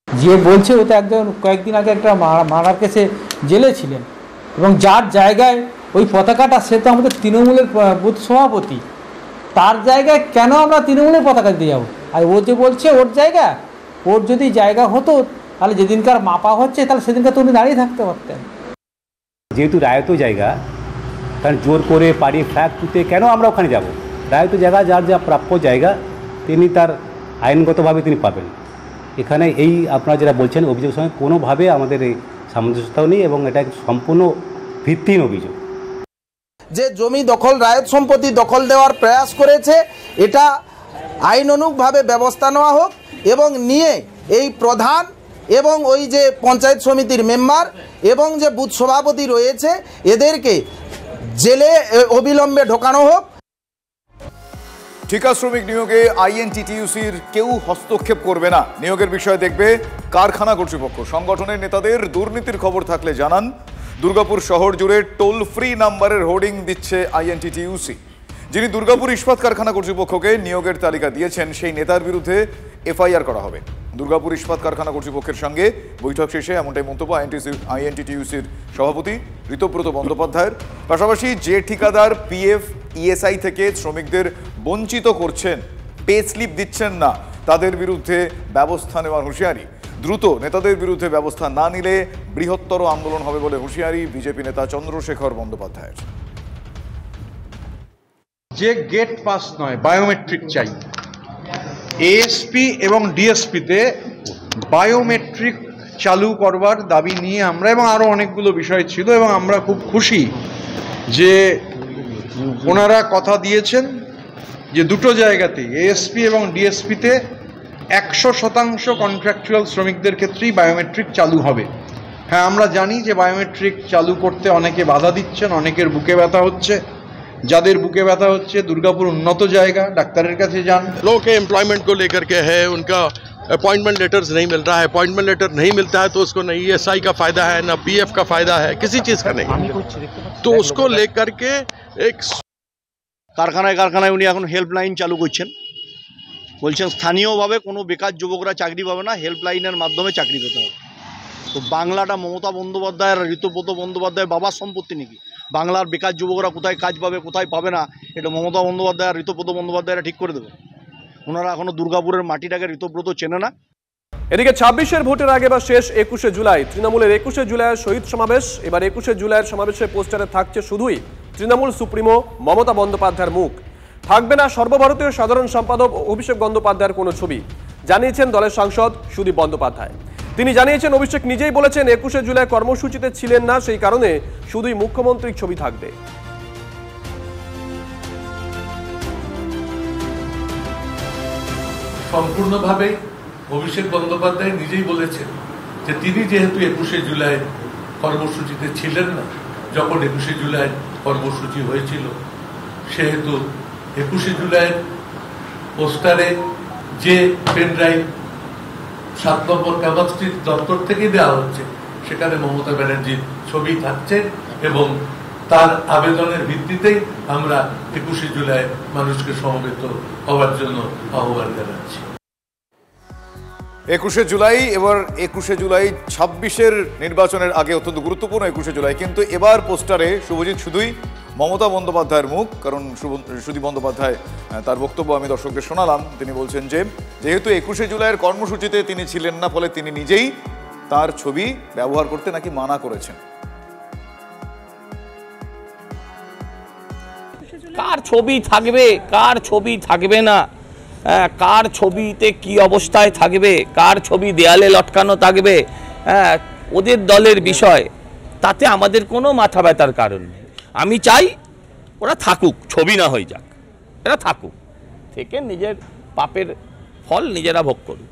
N: যে বলছে ও তো একদম কয়েকদিন আগে একটা মার্ডার কেসে জেলে ছিলেন এবং যার জায়গায় ওই পতাকাটা সে তো আমাদের তৃণমূলের বুথ সভাপতি, তার জায়গায় কেন আমরা তৃণমূলের পতাকা দিয়ে যাবো? আর ও যে বলছে ওর জায়গা, ওর যদি জায়গা হতো তাহলে যেদিনকার মাপা হচ্ছে তাহলে সেদিনকার তো উনি দাঁড়িয়ে থাকতে পারতেন।
Q: যেহেতু রায়ত জায়গা, কারণ জোর করে পাড়িয়ে ফ্ল্যাগ তুলতে কেন আমরা ওখানে যাব? রায়ত জায়গা, যার যা প্রাপ্য জায়গা তিনি তার আইনগতভাবে তিনি পাবেন। এখানে এই আপনারা যেটা বলছেন অভিযোগের সঙ্গে কোনোভাবে আমাদের এই সামঞ্জস্যতাও নেই এবং এটা সম্পূর্ণ ভিত্তিহীন অভিযোগ।
R: যে জমি দখল, রায়ত সম্পত্তি দখল দেওয়ার প্রয়াস করেছে, এটা আইনানুগভাবে ব্যবস্থা নেওয়া হোক এবং নিয়ে এই প্রধান এবং ওই যে পঞ্চায়েত সমিতির মেম্বার এবং যে বুথ সভাপতি রয়েছে এদেরকে জেলে অবিলম্বে ঢোকানো হোক।
G: ঠিকা শ্রমিক নিয়োগে আইএনটিটিইউসির কেউ হস্তক্ষেপ করবে না, নিয়োগের বিষয় দেখবে কারখানা কর্তৃপক্ষ। সংগঠনের নেতাদের দুর্নীতির খবর থাকলে জানান। দুর্গাপুর শহর জুড়ে টোল ফ্রি নাম্বারের হোর্ডিং দিচ্ছে আইএনটিটিইউসি। যিনি দুর্গাপুর ইস্পাত কারখানা কর্তৃপক্ষকে নিয়োগের তালিকা দিয়েছেন সেই নেতার বিরুদ্ধে এফআইআর করা হবে। দুর্গাপুর ইস্পাত কারখানা কর্তৃপক্ষের সঙ্গে বৈঠক শেষে এমনটাই মন্তব্য আইএনটিটিইউসির সভাপতি ঋতব্রত বন্দ্যোপাধ্যায়ের। পাশাপাশি যে ঠিকাদার পিএফ ইএসআই থেকে শ্রমিকদের বঞ্চিত করছেন, পে স্লিপ দিচ্ছেন না, তাদের বিরুদ্ধে ব্যবস্থা নেওয়ার হুঁশিয়ারি। দ্রুত নেতাদের বিরুদ্ধে ব্যবস্থা না নিলে বৃহত্তর আন্দোলন হবে বলে হুঁশিয়ারি বিজেপি নেতা চন্দ্রশেখর বন্দ্যোপাধ্যায়ের।
S: যে গেট পাস নয়, বায়োমেট্রিক চাই। এএসপি এবং ডিএসপিতে বায়োমেট্রিক চালু করবার দাবি নিয়ে আমরা এবং আরও অনেকগুলো বিষয় ছিল এবং আমরা খুব খুশি যে ওনারা কথা দিয়েছেন যে দুটো জায়গাতেই এএসপি এবং ডিএসপিতে 100% কন্ট্রাকচুয়াল শ্রমিকদের ক্ষেত্রেই বায়োমেট্রিক চালু হবে। হ্যাঁ, আমরা জানি যে বায়োমেট্রিক চালু করতে অনেকে বাধা দিচ্ছেন, অনেকের বুকে ব্যথা হচ্ছে। যাদের বুকে ব্যথা হচ্ছে, দুর্গাপুর উন্নত জায়গা, ডাক্তারের কাছে যান।
T: लोगों के एम्प्लॉयमेंट को लेकर के है, उनका अपॉइंटमेंट लेटर्स नहीं मिल रहा है, अपॉइंटमेंट लेटर नहीं मिलता है तो उसको न ईएसआई का फ़ायदा है, ना पीएफ का फ़ायदा है, किसी चीज़ का नहीं। तो उसको लेकर के एक
Y: কারখানায় উনি এখন হেল্পলাইন চালু করছেন, বলছেন স্থানীয়ভাবে কোনো বেকার যুবকরা চাকরি পাবে না, হেল্পলাইনের মাধ্যমে চাকরি পেতে হবে। তো বাংলাটা মমতা বন্দ্যোপাধ্যায় আর ঋতব্রত বন্দ্যোপাধ্যায় বাবার সম্পত্তি নাকি? বাংলার বেকার যুবকরা কোথায় কাজ পাবে কোথায় পাবে না এটা মমতা বন্দ্যোপাধ্যায় আর ঋতব্রত বন্দ্যোপাধ্যায়রা ঠিক করে দেবে। ওনারা এখনো দুর্গাপুরের মাটিটাকে ঋতব্রত চেনে না।
E: এদিকে 26-এর ভোটের আগে বা শেষ 21শে জুলাই তৃণমূলের 21শে জুলাইয়ের শহীদ সমাবেশ। এবার 21শে জুলাইয়ের সমাবেশের পোস্টারে থাকছে শুধুই তৃণমূল সুপ্রিমো মমতা বন্দ্যোপাধ্যায়ের মুখ, থাকবে না সর্বভারতীয় সাধারণ সম্পাদক অভিষেক বন্দ্যোপাধ্যায়ের কোনো ছবি, জানিয়েছেন দলের সাংসদ সুদীপ বন্দ্যোপাধ্যায়। তিনি জানিয়েছেন অভিষেক নিজেই বলেছেন 21শে জুলাই কর্মসূচিতে ছিলেন না, সেই কারণে শুধুই মুখ্যমন্ত্রীর ছবি থাকবে।
Z: সম্পূর্ণভাবে অভিষেক বন্দ্যোপাধ্যায় নিজেই বলেছেন যে তিনি যেহেতু 21শে জুলাই কর্মসূচিতে ছিলেন না, যখন 21শে জুলাই কর্মসূচি হয়েছিল, সেহেতু 21শে জুলাইয়ের পোস্টারে যে পেনড্রাইভ 7 নম্বর কামাত স্ট্রিট দপ্তর থেকে দেওয়া হচ্ছে সেখানে মমতা ব্যানার্জির ছবি থাকছে এবং তার আবেদনের ভিত্তিতেই আমরা 21শে জুলাই মানুষকে সমবেত হওয়ার জন্য আহ্বান জানাচ্ছি।
G: 21শে জুলাই, এবার 21শে জুলাই 26-এর নির্বাচনের আগে অত্যন্ত গুরুত্বপূর্ণ 21শে জুলাই, কিন্তু এবার পোস্টারে শুভজিৎ শুধুই মমতা বন্দ্যোপাধ্যায়ের মুখ। কারণ সুদীপ বন্দ্যোপাধ্যায় তার বক্তব্য আমি দর্শকদের শোনালাম। তিনি বলছেন যে যেহেতু 21শে জুলাইয়ের কর্মসূচিতে তিনি ছিলেন না, ফলে তিনি নিজেই তার ছবি ব্যবহার করতে নাকি মানা করেছেন।
H: কার ছবি থাকবে, কার ছবি থাকবে না, কার ছবিতে কি অবস্থায় থাকবে, কার ছবি দেয়ালে লটকানো থাকবে, ওদের দলের বিষয়, তাতে আমাদের কোনো মাথা ব্যথার কারণ নেই। আমি চাই ওরা থাকুক, ছবি না হয়ে যাক, এরা থাকুক, থেকে নিজের পাপের ফল নিজেরা ভোগ করুক।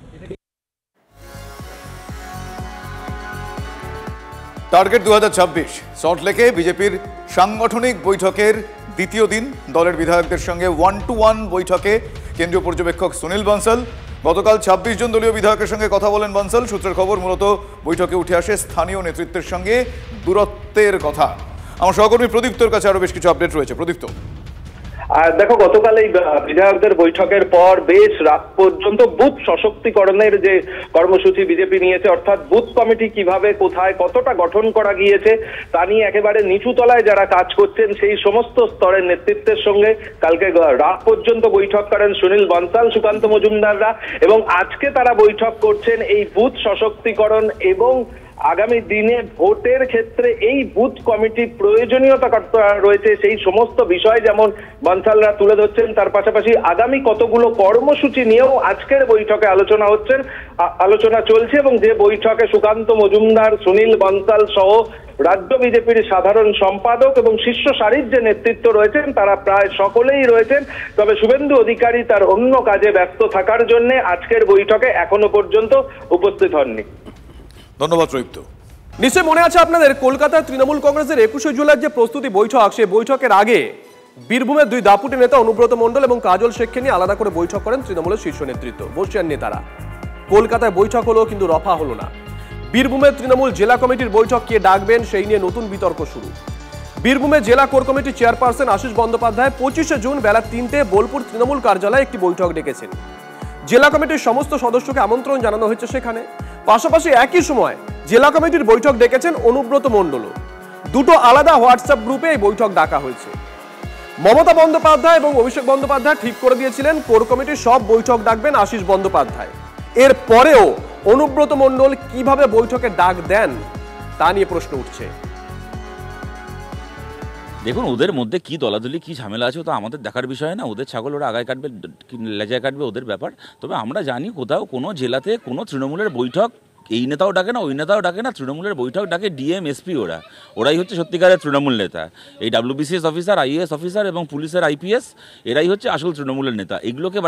G: টার্গেট 2026 সল্টলেকে বিজেপির সাংগঠনিক বৈঠকের দ্বিতীয় দিন দলের বিধায়কদের সঙ্গে 1-to-1 বৈঠকে কেন্দ্রীয় পর্যবেক্ষক সুনীল বানসাল। গতকাল 26 জন দলীয় বিধায়কের সঙ্গে কথা বলেন বানসাল। সূত্রের খবর, মূলত বৈঠকে উঠে আসে স্থানীয় নেতৃত্বের সঙ্গে দূরত্বের কথা। আমার সহকর্মী প্রদীপ্তর কাছে আরো বেশ কিছু আপডেট রয়েছে। প্রদীপ্ত,
A: আর দেখো, গতকাল এই বিধায়কদের বৈঠকের পর বেশ রাত পর্যন্ত বুথ সশক্তিকরণের যে কর্মসূচি বিজেপি নিয়েছে, অর্থাৎ বুথ কমিটি কিভাবে কোথায় কতটা গঠন করা গিয়েছে তা নিয়ে একেবারে নিচু তলায় যারা কাজ করছেন সেই সমস্ত স্তরের নেতৃত্বের সঙ্গে কালকে রাত পর্যন্ত বৈঠক করেন সুনীল বনসাল, সুকান্ত মজুমদাররা, এবং আজকে তারা বৈঠক করছেন এই বুথ সশক্তিকরণ এবং আগামী দিনে ভোটের ক্ষেত্রে এই বুথ কমিটি প্রয়োজনীয়তা রয়েছে সেই সমস্ত বিষয় যেমন বনসালরা তুলে ধরছেন। তার পাশাপাশি আগামী কতগুলো কর্মসূচি নিয়েও আজকের বৈঠকে আলোচনা চলছে, এবং যে বৈঠকে সুকান্ত মজুমদার, সুনীল বনসাল সহ রাজ্য বিজেপির সাধারণ সম্পাদক এবং শীর্ষ সারির যে নেতৃত্ব রয়েছেন তারা প্রায় সকলেই রয়েছেন। তবে শুভেন্দু অধিকারী তার অন্য কাজে ব্যস্ত থাকার জন্য আজকের বৈঠকে এখনো পর্যন্ত উপস্থিত হননি।
G: ধন্যবাদ রৈপ্ত।
E: নিশ্চয় মনে আছে আপনাদের কলকাতার তৃণমূল কংগ্রেসের 21শে জুলাইয়ের যে প্রস্তুতি বৈঠক, সেই বৈঠকের আগে বীরভূমের দুই দাপুটে নেতা অনুব্রত মণ্ডল এবং কাজল শেখকে নিয়ে আলাদা করে বৈঠক করেন তৃণমূলের শীর্ষ নেতৃত্ব, বর্ষিয়ান নেতারা। কলকাতায় বৈঠক হলো কিন্তু রফা হলো না। বীরভূমের তৃণমূল জেলা কমিটির বৈঠক কে ডাকবেন সেই নিয়ে নতুন বিতর্ক শুরু। বীরভূমের জেলা কোর কমিটির চেয়ারপারসন আশিস বন্দ্যোপাধ্যায় 25শে জুন বেলা 3টে বোলপুর তৃণমূল কার্যালয়ে একটি বৈঠক ডেকেছেন। জেলা কমিটির সমস্ত সদস্যকে আমন্ত্রণ জানানো হয়েছে সেখানে। পাশাপাশি একই সময় জেলা কমিটির বৈঠক ডেকেছেন অনুব্রত মণ্ডলও। দুটো আলাদা হোয়াটসঅ্যাপ গ্রুপে এই বৈঠক ডাকা হয়েছে। মমতা বন্দ্যোপাধ্যায় এবং অভিষেক বন্দ্যোপাধ্যায় ঠিক করে দিয়েছিলেন কোর কমিটির সব বৈঠক ডাকবেন আশিস বন্দ্যোপাধ্যায়। এর পরেও অনুব্রত মণ্ডল কিভাবে বৈঠকে ডাক দেন তা নিয়ে প্রশ্ন উঠছে।
J: দেখুন, ওদের মধ্যে কি দলাদলি কি ঝামেলা আছে তো আমাদের দেখার বিষয় না। ওদের ছাগল ওরা আগায় কাটবে লেজায় কাটবে, ওদের ব্যাপার। তবে আমরা জানি কোথাও কোনো জেলাতে কোনো তৃণমূলের বৈঠক এই নেতাও ডাকে না, ওই নেতাও ডাকে না। তৃণমূলের বৈঠক ডাকে ডিএম, এসপি, ওরাই হচ্ছে সত্যিকারের তৃণমূল নেতা। এই WBCS অফিসার, IAS অফিসার এবং পুলিশের IPS এরাই হচ্ছে আসল তৃণমূলের নেতা। এগুলোকে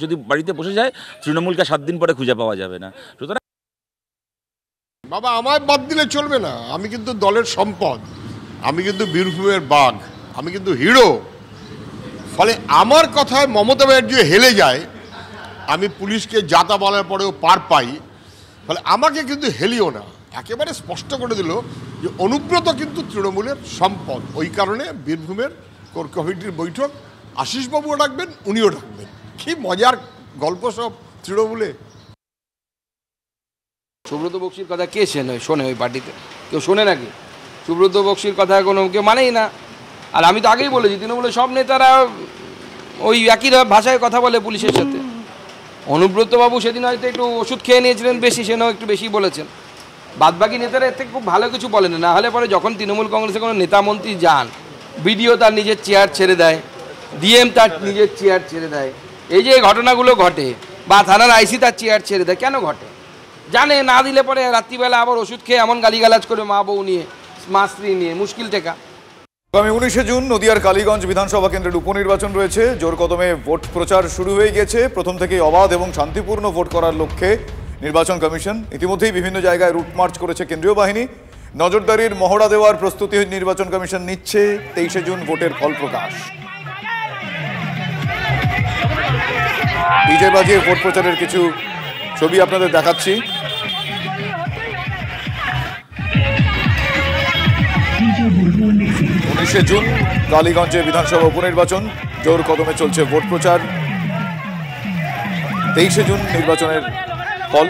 J: যদি বাড়িতে বসে যায় তৃণমূলকে 7 দিন পরে খুঁজে পাওয়া যাবে না। সুতরাং
K: বাবা আমায় বাদ দিলে চলবে না। আমি কিন্তু দলের সম্পদ, আমি কিন্তু বীরভূমের বাঘ, আমি কিন্তু হিরো। ফলে আমার কথায় মমতা ব্যানার্জি হেলে যায়, আমি পুলিশকে যাতা বলার পরেও পার পাই। ফলে আমাকে কিন্তু হেলিও না। একেবারে স্পষ্ট করে দিল যে অনুব্রত কিন্তু তৃণমূলের সম্পদ। ওই কারণে বীরভূমের কোর কমিটির বৈঠক আশিসবাবুও ডাকবেন, উনিও ডাকবেন। কি মজার গল্প সব তৃণমূলে।
M: সুব্রত বক্সির কথা কে শোনে ওই পার্টিতে? কেউ শোনে নাকি? সুব্রত বক্সির কথা কোনো কেউ মানেই না। আর আমি তো আগেই বলেছি তৃণমূলের সব নেতারা ওই একই ভাষায় কথা বলে পুলিশের সাথে। অনুব্রতবাবু সেদিন হয়তো একটু ওষুধ খেয়ে নিয়েছিলেন বেশি, সেনাও একটু বেশি বলেছেন। বাদবাকি নেতারা এর থেকে খুব ভালো কিছু বলেন না। হলে পরে যখন তৃণমূল কংগ্রেসে কোনো নেতা মন্ত্রী যান, বিডিও তার নিজের চেয়ার ছেড়ে দেয়, ডিএম তার নিজের চেয়ার ছেড়ে দেয়। এই যে ঘটনাগুলো ঘটে, বা থানার আইসি তার চেয়ার ছেড়ে দেয়, কেন ঘটে? জানে না দিলে পরে রাত্রিবেলা আবার ওষুধ খেয়ে এমন গালিগালাজ করে মা বউ নিয়ে, মা স্ত্রী নিয়ে, মুশকিল টেকা।
G: আগামী 19শে জুন নদিয়ার কালীগঞ্জ বিধানসভা কেন্দ্রের উপনির্বাচন রয়েছে। জোর কদমে ভোট প্রচার শুরু হয়ে গেছে। প্রথম থেকেই অবাধ এবং শান্তিপূর্ণ ভোট করার লক্ষ্যে নির্বাচন কমিশন ইতিমধ্যেই বিভিন্ন জায়গায় রুট মার্চ করেছে কেন্দ্রীয় বাহিনী। নজরদারির মহড়া দেওয়ার প্রস্তুতি নির্বাচন কমিশন নিচ্ছে। 23শে জুন ভোটের ফল প্রকাশ। ডিজে বাজিয়ে ভোট প্রচারের কিছু ছবি আপনাদের দেখাচ্ছি। 19শে জুন কালীগঞ্জে বিধানসভা উপনির্বাচন, জোর কদমে চলছে ভোট প্রচার। 23শে জুন নির্বাচনের ফল।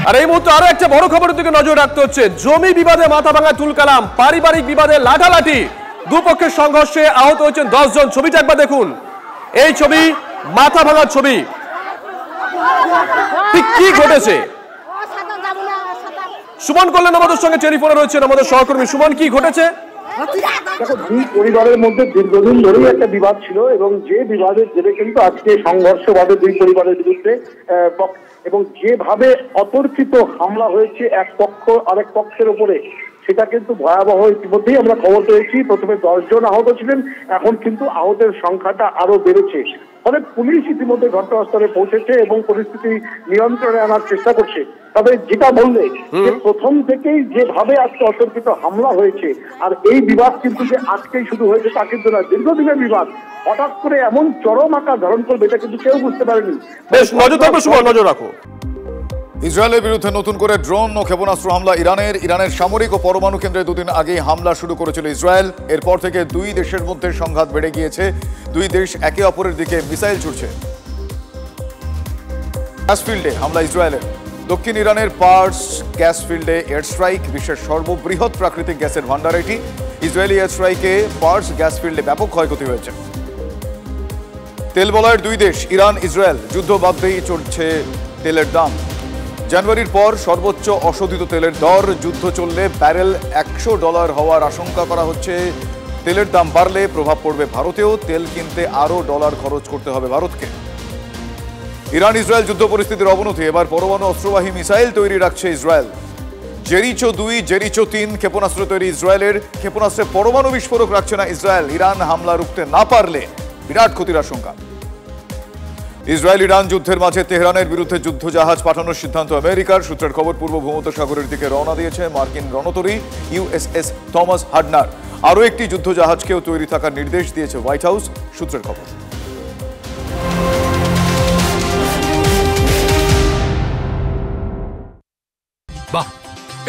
E: আর এই মুহূর্তে আরো একটা বড় খবরের দিকে নজর রাখতে হচ্ছে। জমি বিবাদে মাথা ভাঙা তুলকালাম, পারিবারিক বিবাদে লাঠালাঠি, দুপক্ষের সংঘর্ষে আহত হয়েছেন 10 জন। ছবিটা একবার দেখুন। এই ছবি মাথা ভাঙার ছবি। ঠিক কি ঘটেছে? সুমন কল্যাণ আমাদের সঙ্গে টেলিফোনে রয়েছেন, আমাদের সহকর্মী সুমন, কি ঘটেছে?
B: দেখো, দুই পরিবারের মধ্যে দীর্ঘদিন ধরেই একটা বিবাদ ছিল এবং যে বিবাদের জেরে কিন্তু আজকে সংঘর্ষ বাদে দুই পরিবারের বিরুদ্ধে এবং যেভাবে অতর্কিত হামলা হয়েছে এক পক্ষ আরেক পক্ষের উপরে, সেটা কিন্তু ভয়াবহ। ইতিমধ্যেই আমরা খবর পেয়েছি প্রথমে 10 জন আহত ছিলেন, এখন কিন্তু আহতের সংখ্যাটা আরো বেড়েছে। ফলে পুলিশ ইতিমধ্যে ঘটনাস্থলে পৌঁছেছে এবং পরিস্থিতি নিয়ন্ত্রণে আনার চেষ্টা করছে। তবে যেটা বললে যে প্রথম থেকেই যেভাবে আজকে অতর্কিত হামলা হয়েছে, আর এই বিবাদ কিন্তু যে আজকেই শুরু হয়েছে তা কিন্তু না, দীর্ঘদিনের বিবাদ হঠাৎ করে এমন চরম আকার ধারণ করবে এটা কিন্তু কেউ বুঝতে পারেনি।
E: বেশ, নজর রাখো সুমন, নজর রাখো।
G: ইসরায়েলের বিরুদ্ধে নতুন করে ড্রোন ও ক্ষেপণাস্ত্র হামলা ইরানের সামরিক ও পরমাণু কেন্দ্রে দুদিন আগেই হামলা শুরু করেছিল ইসরায়েল। এরপর থেকে দুই দেশের মধ্যে সংঘাত বেড়ে গিয়েছে। দুই দেশ একে অপরের দিকে মিসাইল ছুড়ছে। গ্যাস ফিল্ডে হামলা ইসরায়েলের। দক্ষিণ ইরানের পার্স গ্যাস ফিল্ডে এয়ার স্ট্রাইক। বিশ্বের সর্ববৃহৎ প্রাকৃতিক গ্যাসের ভান্ডার এটি। ইসরায়েলি এয়ার স্ট্রাইকে পার্স গ্যাস ফিল্ডে ব্যাপক ক্ষয়ক্ষতি হয়েছে। তেল বলয়ের দুই দেশ ইরান ইসরায়েল যুদ্ধ বাধতেই চড়ছে তেলের দাম। জানুয়ারির পর সর্বোচ্চ অশোধিত তেলের দর। যুদ্ধ চললে ব্যারেল $100 হওয়ার আশঙ্কা করা হচ্ছে। তেলের দাম বাড়লে প্রভাব পড়বে ভারতেও। তেল কিনতে আরও ডলার খরচ করতে হবে ভারতকে। ইরান ইসরায়েল যুদ্ধ পরিস্থিতির অবনতি। এবার পরমাণু অস্ত্রবাহী মিসাইল তৈরি রাখছে ইসরায়েল। জেরিচো 2, জেরিচো 3 ক্ষেপণাস্ত্র তৈরি ইসরায়েলের। ক্ষেপণাস্ত্রে পরমাণু বিস্ফোরক রাখছে না ইসরায়েল। ইরান হামলা রুখতে না পারলে বিরাট ক্ষতির আশঙ্কা। ইসরায়েল ইরান যুদ্ধের মাঝে তেহরানের বিরুদ্ধে যুদ্ধজাহাজ পাঠানোর সিদ্ধান্ত আমেরিকার। সূত্রের খবর, পূর্ব ভূমধ্যসাগরের দিকে রওনা দিয়েছে মার্কিন রণতরী USS থমাস হাডনার। আরও একটি যুদ্ধজাহাজকেও তৈরি থাকার নির্দেশ দিয়েছে হোয়াইট হাউস। সূত্রের খবর।
C: বাহ,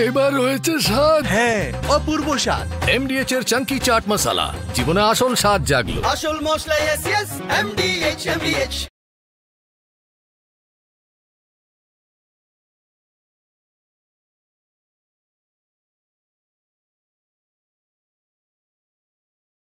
C: এবার হয়েছে স্বাদ। হ্যাঁ, অপূর্ব স্বাদ। MDH এর চাঙ্কি চাট মশলা, জীবনে আসল স্বাদ জাগলো।
D: আসল মশলা, yes, yes, MDH